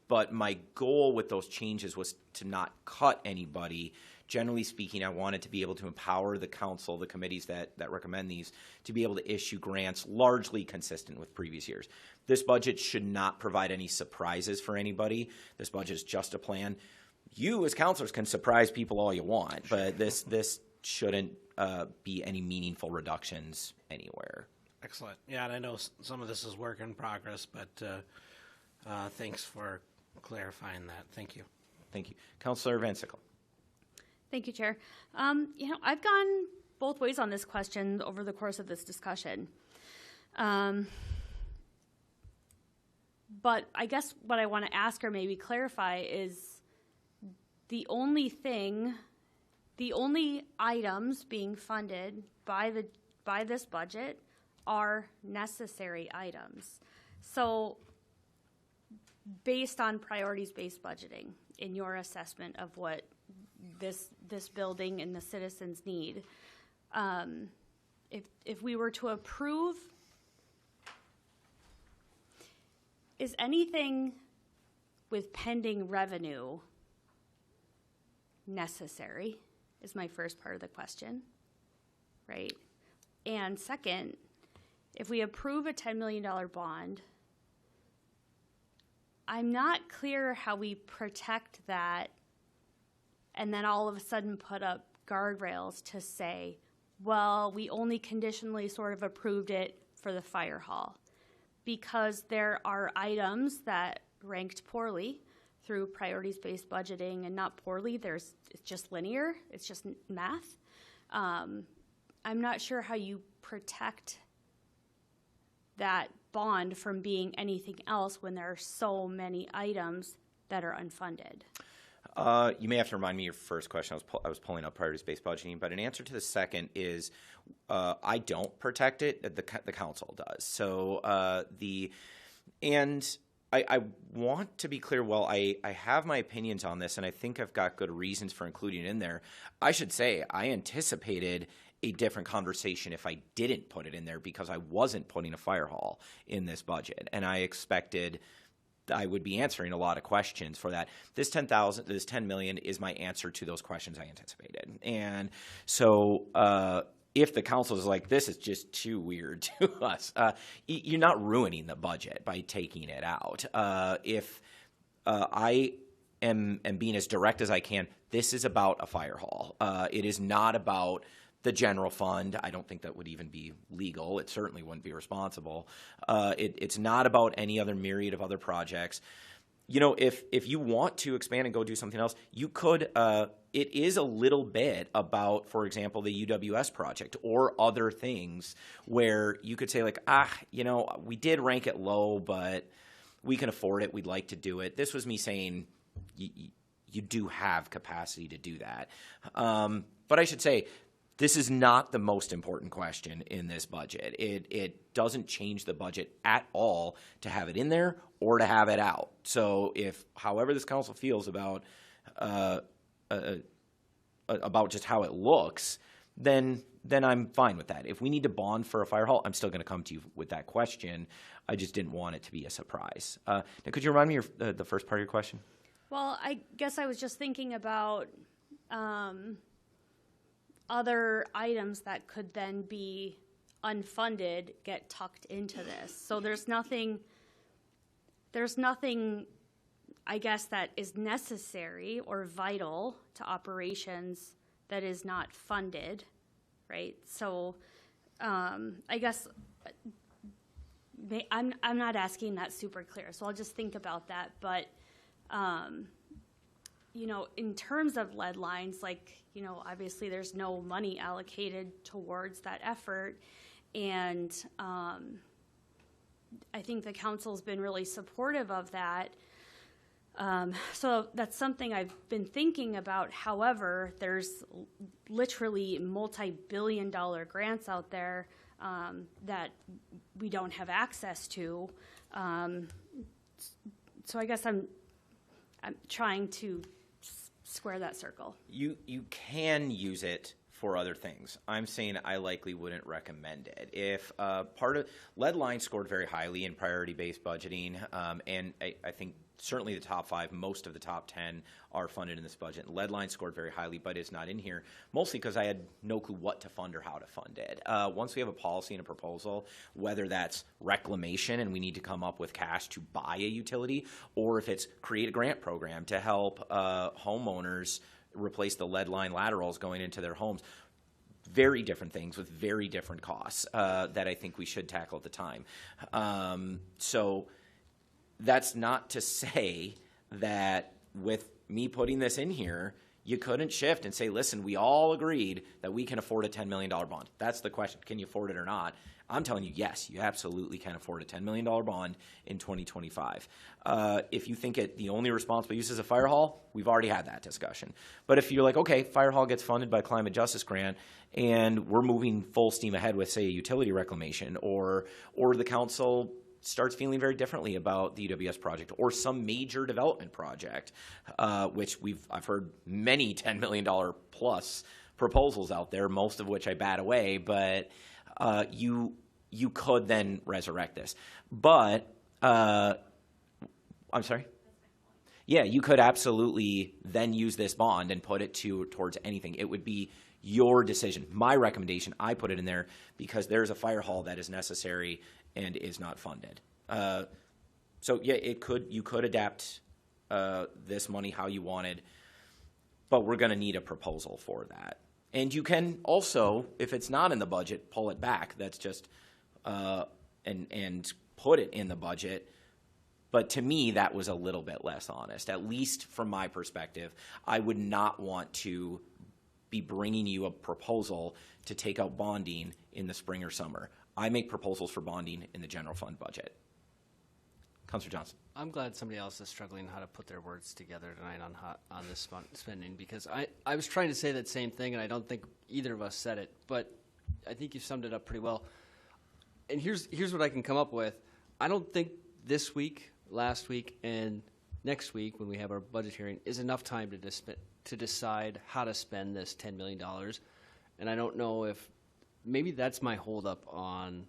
But my goal with those changes was to not cut anybody. Generally speaking, I wanted to be able to empower the council, the committees that recommend these, to be able to issue grants largely consistent with previous years. This budget should not provide any surprises for anybody. This budget is just a plan. You as counselors can surprise people all you want, but this shouldn't be any meaningful reductions anywhere. Excellent. Yeah, and I know some of this is work in progress, but thanks for clarifying that. Thank you. Thank you. Councilor Van Sickle. Thank you, Chair. I've gone both ways on this question over the course of this discussion. But I guess what I want to ask or maybe clarify is the only items being funded by this budget are necessary items. So based on priorities-based budgeting, in your assessment of what this building and the citizens need, if we were to approve, is anything with pending revenue necessary, is my first part of the question, right? And second, if we approve a $10 million bond, I'm not clear how we protect that and then all of a sudden put up guardrails to say, well, we only conditionally sort of approved it for the fire hall. Because there are items that ranked poorly through priorities-based budgeting, and not poorly, it's just linear, it's just math. I'm not sure how you protect that bond from being anything else when there are so many items that are unfunded. You may have to remind me your first question. I was pulling up priorities-based budgeting, but an answer to the second is I don't protect it. The council does. So I want to be clear. Well, I have my opinions on this, and I think I've got good reasons for including it in there. I should say I anticipated a different conversation if I didn't put it in there because I wasn't putting a fire hall in this budget, and I expected I would be answering a lot of questions for that. This $10 million is my answer to those questions I anticipated. And so if the council is like, this is just too weird to us, you're not ruining the budget by taking it out. If I am being as direct as I can, this is about a fire hall. It is not about the general fund. I don't think that would even be legal. It certainly wouldn't be responsible. It's not about any other myriad of other projects. You know, if you want to expand and go do something else, you could. It is a little bit about, for example, the UWS project or other things where you could say like, we did rank it low, but we can afford it. We'd like to do it. This was me saying you do have capacity to do that. But I should say, this is not the most important question in this budget. It doesn't change the budget at all to have it in there or to have it out. So however this council feels about just how it looks, then I'm fine with that. If we need to bond for a fire hall, I'm still going to come to you with that question. I just didn't want it to be a surprise. Now, could you remind me the first part of your question? Well, I guess I was just thinking about other items that could then be unfunded get tucked into this. So there's nothing, I guess, that is necessary or vital to operations that is not funded, right? So I guess I'm not asking that super clear, so I'll just think about that. But in terms of lead lines, obviously there's no money allocated towards that effort. And I think the council's been really supportive of that. So that's something I've been thinking about. However, there's literally multi-billion-dollar grants out there that we don't have access to. So I guess I'm trying to square that circle. You can use it for other things. I'm saying I likely wouldn't recommend it. If part of lead line scored very highly in priority-based budgeting, and I think certainly the top 5, most of the top 10 are funded in this budget. Lead line scored very highly, but it's not in here, mostly because I had no clue what to fund or how to fund it. Once we have a policy and a proposal, whether that's reclamation and we need to come up with cash to buy a utility, or if it's create a grant program to help homeowners replace the lead line laterals going into their homes. Very different things with very different costs that I think we should tackle at the time. So that's not to say that with me putting this in here, you couldn't shift and say, listen, we all agreed that we can afford a $10 million bond. That's the question. Can you afford it or not? I'm telling you, yes, you absolutely can afford a $10 million bond in 2025. If you think the only responsible use is a fire hall, we've already had that discussion. But if you're like, okay, fire hall gets funded by climate justice grant, and we're moving full steam ahead with, say, a utility reclamation, or the council starts feeling very differently about the UWS project or some major development project, which I've heard many $10 million plus proposals out there, most of which I bat away, but you could then resurrect this. But I'm sorry? Yeah, you could absolutely then use this bond and put it towards anything. It would be your decision. My recommendation, I put it in there because there's a fire hall that is necessary and is not funded. So yeah, you could adapt this money how you wanted, but we're going to need a proposal for that. And you can also, if it's not in the budget, pull it back. That's just and put it in the budget. But to me, that was a little bit less honest, at least from my perspective. I would not want to be bringing you a proposal to take out bonding in the spring or summer. I make proposals for bonding in the general fund budget. Councilor Johnson. I'm glad somebody else is struggling how to put their words together tonight on this spending, because I was trying to say that same thing, and I don't think either of us said it, but I think you summed it up pretty well. And here's what I can come up with. I don't think this week, last week, and next week when we have our budget hearing is enough time to decide how to spend this $10 million. And I don't know if maybe that's my holdup on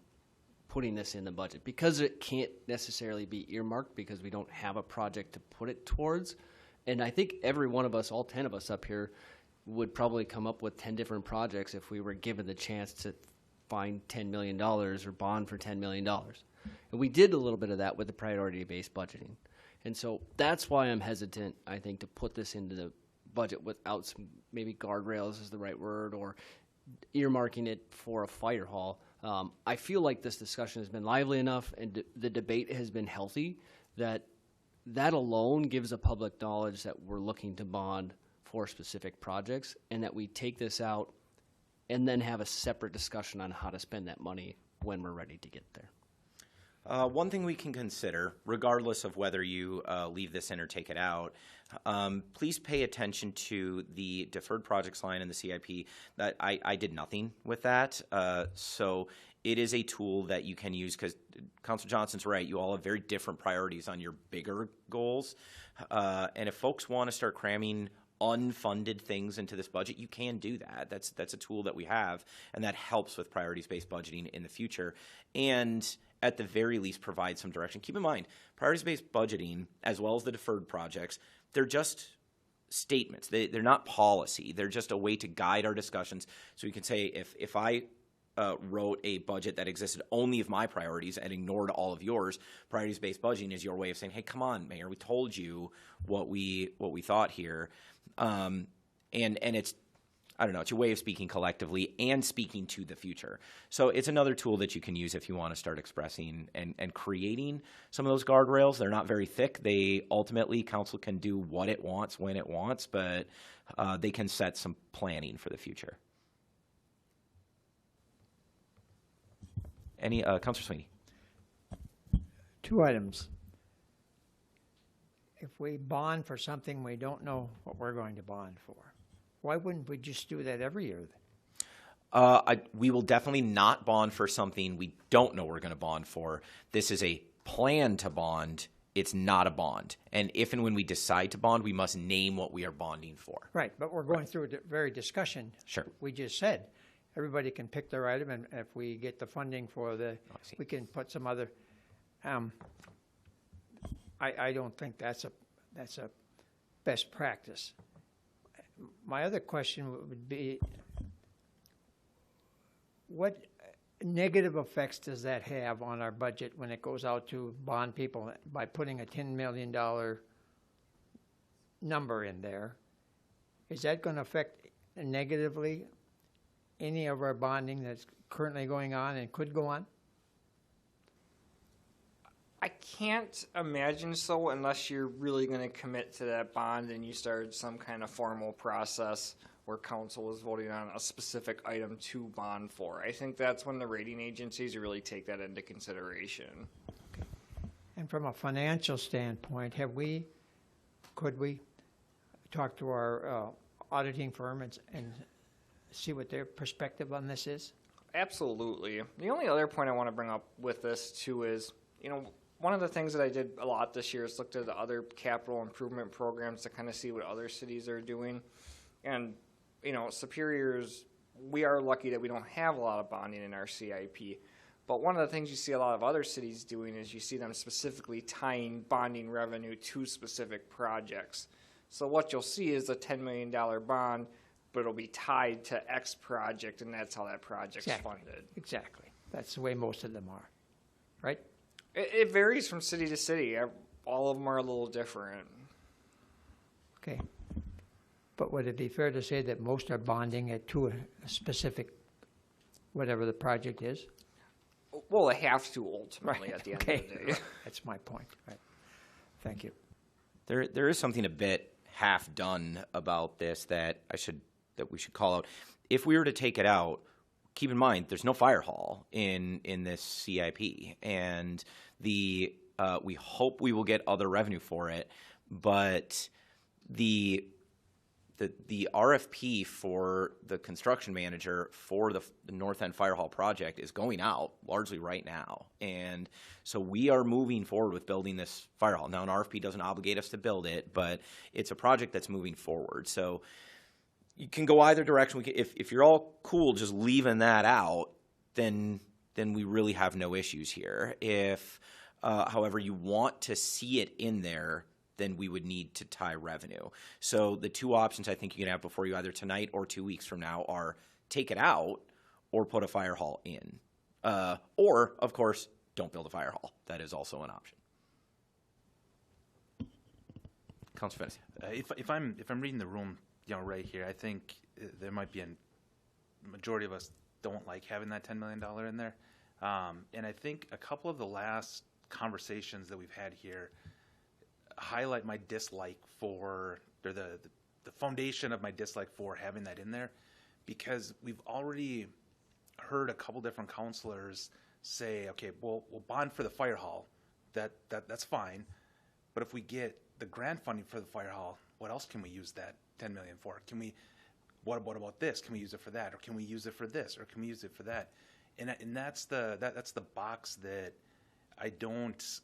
putting this in the budget, because it can't necessarily be earmarked because we don't have a project to put it towards. And I think every one of us, all 10 of us up here, would probably come up with 10 different projects if we were given the chance to find $10 million or bond for $10 million. And we did a little bit of that with the priority-based budgeting. And so that's why I'm hesitant, I think, to put this into the budget without some, maybe guardrails is the right word, or earmarking it for a fire hall. I feel like this discussion has been lively enough and the debate has been healthy that alone gives the public knowledge that we're looking to bond for specific projects, and that we take this out and then have a separate discussion on how to spend that money when we're ready to get there. One thing we can consider, regardless of whether you leave this in or take it out, please pay attention to the deferred projects line in the CIP. That I did nothing with that. So it is a tool that you can use, because Councilor Johnson's right. You all have very different priorities on your bigger goals. And if folks want to start cramming unfunded things into this budget, you can do that. That's a tool that we have, and that helps with priorities-based budgeting in the future. And at the very least, provide some direction. Keep in mind, priorities-based budgeting, as well as the deferred projects, they're just statements. They're not policy. They're just a way to guide our discussions. So you can say, if I wrote a budget that existed only of my priorities and ignored all of yours, priorities-based budgeting is your way of saying, hey, come on, Mayor, we told you what we thought here. And it's, I don't know, it's your way of speaking collectively and speaking to the future. So it's another tool that you can use if you want to start expressing and creating some of those guardrails. They're not very thick. They ultimately, council can do what it wants, when it wants, but they can set some planning for the future. Any, Councilor Sweeney? 2 items. If we bond for something we don't know what we're going to bond for, why wouldn't we just do that every year then? We will definitely not bond for something we don't know we're going to bond for. This is a plan to bond. It's not a bond. And if and when we decide to bond, we must name what we are bonding for. Right, but we're going through a very discussion. Sure. We just said everybody can pick their item, and if we get the funding for we can put some other. I don't think that's a best practice. My other question would be, what negative effects does that have on our budget when it goes out to bond people by putting a $10 million number in there? Is that going to affect negatively any of our bonding that's currently going on and could go on? I can't imagine so, unless you're really going to commit to that bond and you start some kind of formal process where council is voting on a specific item to bond for. I think that's when the rating agencies really take that into consideration. Okay. And from a financial standpoint, could we talk to our auditing firm and see what their perspective on this is? Absolutely. The only other point I want to bring up with this too is, one of the things that I did a lot this year is looked at the other capital improvement programs to kind of see what other cities are doing. And, Superior's, we are lucky that we don't have a lot of bonding in our CIP. But one of the things you see a lot of other cities doing is you see them specifically tying bonding revenue to specific projects. So what you'll see is a $10 million bond but it'll be tied to X project, and that's how that project's funded. Exactly. That's the way most of them are, right? It varies from city to city. All of them are a little different. Okay. But would it be fair to say that most are bonding it to a specific, whatever the project is? Well, they have to ultimately at the end of the day. That's my point. Right. Thank you. There is something a bit half done about this that we should call out. If we were to take it out, keep in mind there's no fire hall in this CIP, and we hope we will get other revenue for it, but the RFP for the construction manager for the North End Fire Hall project is going out largely right now. And so we are moving forward with building this fire hall. Now, an RFP doesn't obligate us to build it, but it's a project that's moving forward. So you can go either direction. If you're all cool just leaving that out, then we really have no issues here. If, however, you want to see it in there, then we would need to tie revenue. So the two options I think you can have before you either tonight or 2 weeks from now are take it out or put a fire hall in. Or, of course, don't build a fire hall. That is also an option. Councilor Fennessy. If I'm reading the room, right here, I think there might be a majority of us don't like having that $10 million in there. And I think a couple of the last conversations that we've had here highlight my dislike for, or the foundation of my dislike for having that in there, because we've already heard a couple different counselors say, okay, we'll bond for the fire hall. That's fine. But if we get the grant funding for the fire hall, what else can we use that $10 million for? What about this? Can we use it for that? Or can we use it for this? Or can we use it for that? And that's the box that I don't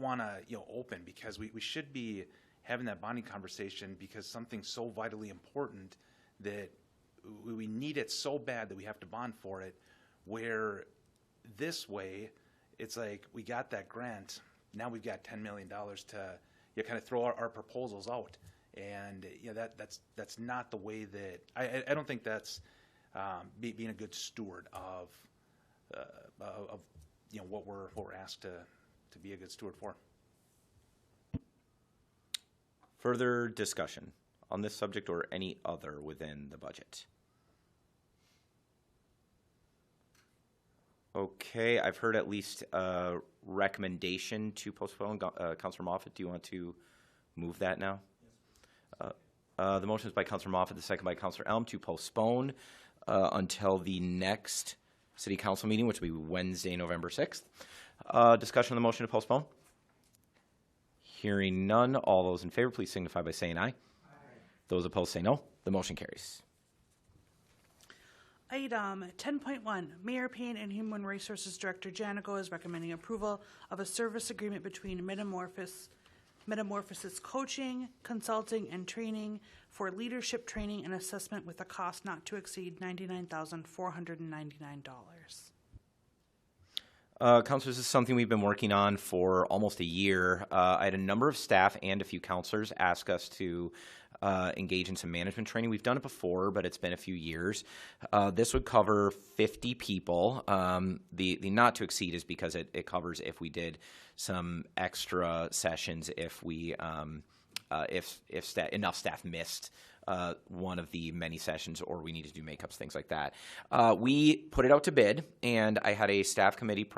want to open, because we should be having that bonding conversation, because something's so vitally important that we need it so bad that we have to bond for it, where this way it's like we got that grant, now we've got $10 million to kind of throw our proposals out, and that's not the way that I don't think that's being a good steward of what we're asked to be a good steward for. Further discussion on this subject or any other within the budget? Okay, I've heard at least a recommendation to postpone. Councilor Moffat, do you want to move that now? Yes. The motion is by Councilor Moffat, the second by Councilor Elm, to postpone until the next City Council meeting, which will be Wednesday, November 6th. Discussion on the motion to postpone? Hearing none, all those in favor, please signify by saying aye. Aye. Those opposed say no. The motion carries. Item 10.1, Mayor Payne and Human Resources Director Janico is recommending approval of a service agreement between Metamorphosis Coaching, Consulting, and Training for leadership training and assessment with a cost not to exceed $99,499. Councilors, this is something we've been working on for almost a year. I had a number of staff and a few councilors ask us to engage in some management training. We've done it before, but it's been a few years. This would cover 50 people. The not to exceed is because it covers if we did some extra sessions, if enough staff missed one of the many sessions, or we need to do makeups, things like that. We put it out to bid, and I had a staff committee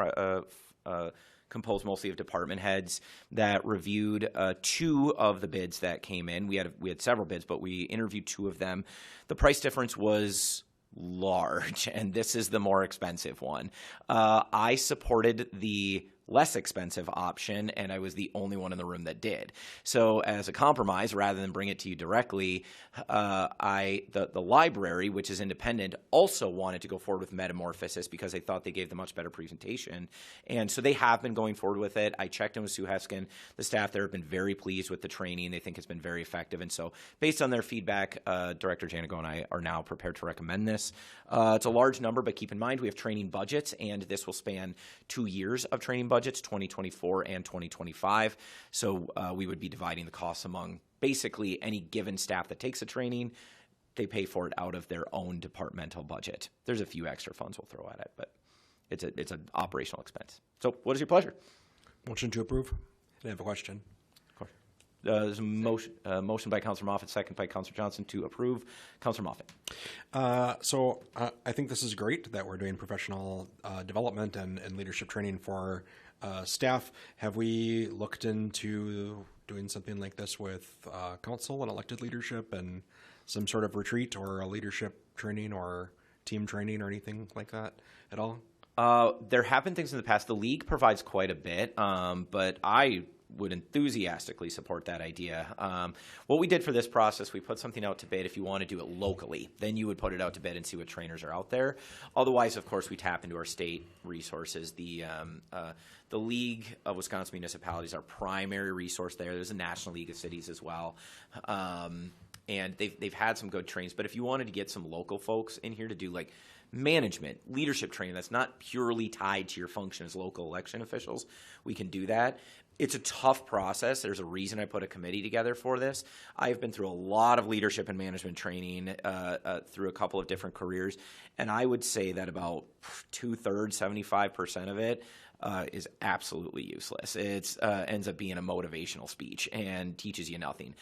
composed mostly of department heads that reviewed 2 of the bids that came in. We had several bids, but we interviewed 2 of them. The price difference was large, and this is the more expensive one. I supported the less expensive option, and I was the only one in the room that did. So as a compromise, rather than bring it to you directly, the library, which is independent, also wanted to go forward with Metamorphosis because they thought they gave the much better presentation. And so they have been going forward with it. I checked in with Sue Heskin. The staff there have been very pleased with the training. They think it's been very effective. And so based on their feedback, Director Janico and I are now prepared to recommend this. It's a large number, but keep in mind we have training budgets, and this will span 2 years of training budgets, 2024 and 2025. So we would be dividing the costs among basically any given staff that takes the training, they pay for it out of their own departmental budget. There's a few extra funds we'll throw at it, but it's an operational expense. So what is your pleasure? Motion to approve. I have a question. Of course. There's a motion by Councilor Moffett, second by Councilor Johnson to approve. Councilor Moffett. So I think this is great that we're doing professional development and leadership training for staff. Have we looked into doing something like this with council and elected leadership and some sort of retreat or a leadership training or team training or anything like that at all? There have been things in the past. The league provides quite a bit, but I would enthusiastically support that idea. What we did for this process, we put something out to bid. If you want to do it locally, then you would put it out to bid and see what trainers are out there. Otherwise, of course, we tap into our state resources. The League of Wisconsin Municipalities, our primary resource there. There's a National League of Cities as well. And they've had some good trainings. But if you wanted to get some local folks in here to do like management, leadership training that's not purely tied to your function as local election officials, we can do that. It's a tough process. There's a reason I put a committee together for this. I've been through a lot of leadership and management training through a couple of different careers, and I would say that about 2/3, 75% of it is absolutely useless. It ends up being a motivational speech and teaches you nothing.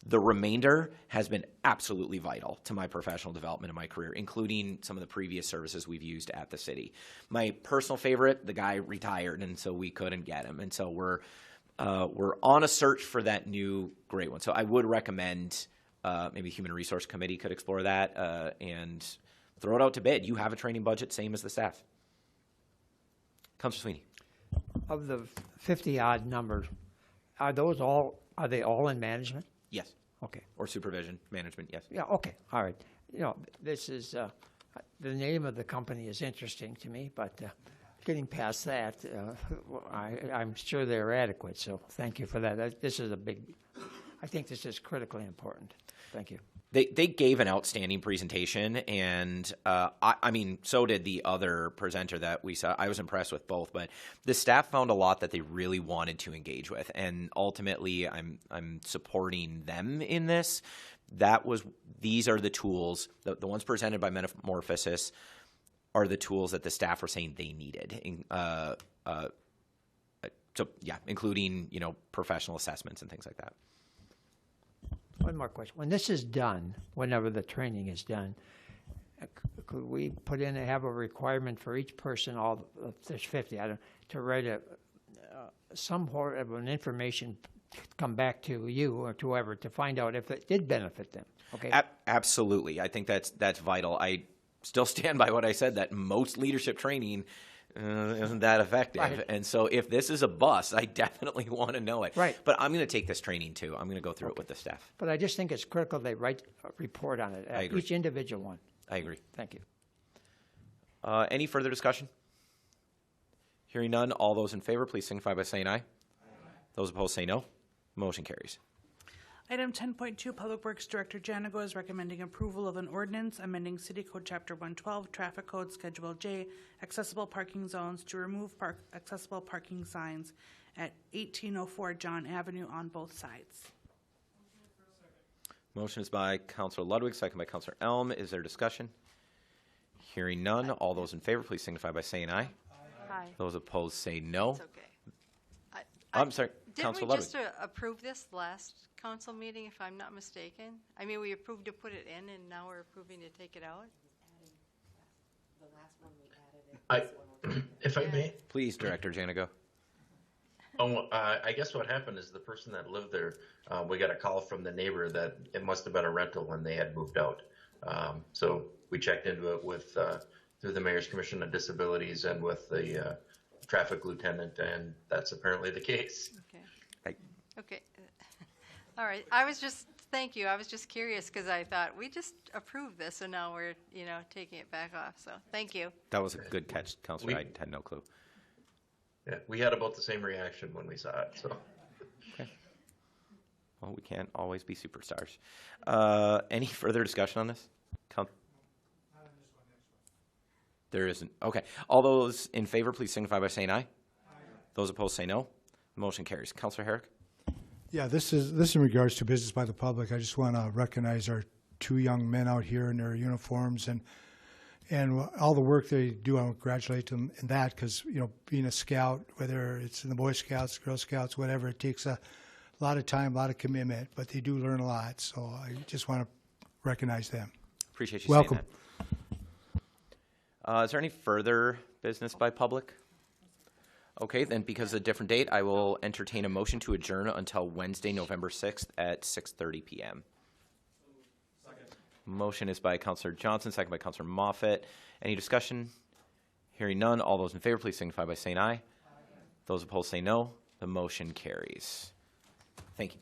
The remainder has been absolutely vital to my professional development in my career, including some of the previous services we've used at the city. My personal favorite, the guy retired, and so we couldn't get him. And so we're on a search for that new great one. So I would recommend maybe Human Resource Committee could explore that and throw it out to bid. You have a training budget, same as the staff. Councilor Sweeney. Of the 50-odd numbers, are they all in management? Yes. Okay. Or supervision, management, yes. Yeah, okay, all right. You know, this is, the name of the company is interesting to me, but getting past that, I'm sure they're adequate, so thank you for that. This is I think this is critically important. Thank you. They gave an outstanding presentation, and I mean, so did the other presenter that we saw. I was impressed with both, but the staff found a lot that they really wanted to engage with, and ultimately, I'm supporting them in this. These are the tools. The ones presented by Metamorphosis are the tools that the staff were saying they needed. So yeah, including professional assessments and things like that. One more question. When this is done, whenever the training is done, could we put in and have a requirement for each person, there's 50, to write some sort of an information come back to you or to whoever to find out if it did benefit them? Okay. Absolutely. I think that's vital. I still stand by what I said, that most leadership training isn't that effective. Right. And so if this is a bust, I definitely want to know it. Right. But I'm going to take this training too. I'm going to go through it with the staff. But I just think it's critical they write a report on it, I agree. each individual one. I agree. Thank you. Any further discussion? Hearing none, all those in favor, please signify by saying aye. Aye. Those opposed say no. Motion carries. Item 10.2, Public Works Director Janigo is recommending approval of an ordinance amending City Code Chapter 112, Traffic Code Schedule J, accessible parking zones to remove accessible parking signs at 1804 John Avenue on both sides. Motion is by Councilor Ludwig, second by Councilor Elm. Is there discussion? Hearing none, all those in favor, please signify by saying aye. Aye. Those opposed say no. It's okay. I'm sorry, Didn't Councilor we Ludwig. just approve this last council meeting, if I'm not mistaken? I mean, we approved to put it in, and now we're approving to take it out? If I may, Please, Director Janigo. I guess what happened is the person that lived there, we got a call from the neighbor that it must have been a rental when they had moved out. So we checked into it with through the Mayor's Commission on Disabilities and with the traffic lieutenant, and that's apparently the case. Okay. Okay. All right. Thank you. I was just curious because I thought we just approved this, and now we're, taking it back off. So thank you. That was a good catch, Councilor. I had no clue. Yeah, we had about the same reaction when we saw it. So. Okay. Well, we can't always be superstars. Any further discussion on this? There isn't. Okay. All those in favor, please signify by saying aye. Aye. Those opposed say no. The motion carries. Councilor Herrick. Yeah, this is in regards to business by the public. I just want to recognize our two young men out here in their uniforms, and all the work they do. I congratulate them in that, because being a scout, whether it's in the Boy Scouts, Girl Scouts, whatever, it takes a lot of time, a lot of commitment, but they do learn a lot. So I just want to recognize them. Appreciate you Welcome. saying that. Is there any further business by public? Okay, then because of a different date, I will entertain a motion to adjourn until Wednesday, November 6th at 6:30 p.m. Motion is by Councilor Johnson, second by Councilor Moffett. Any discussion? Hearing none, all those in favor, please signify by saying aye. Those opposed say no. The motion carries. Thank you.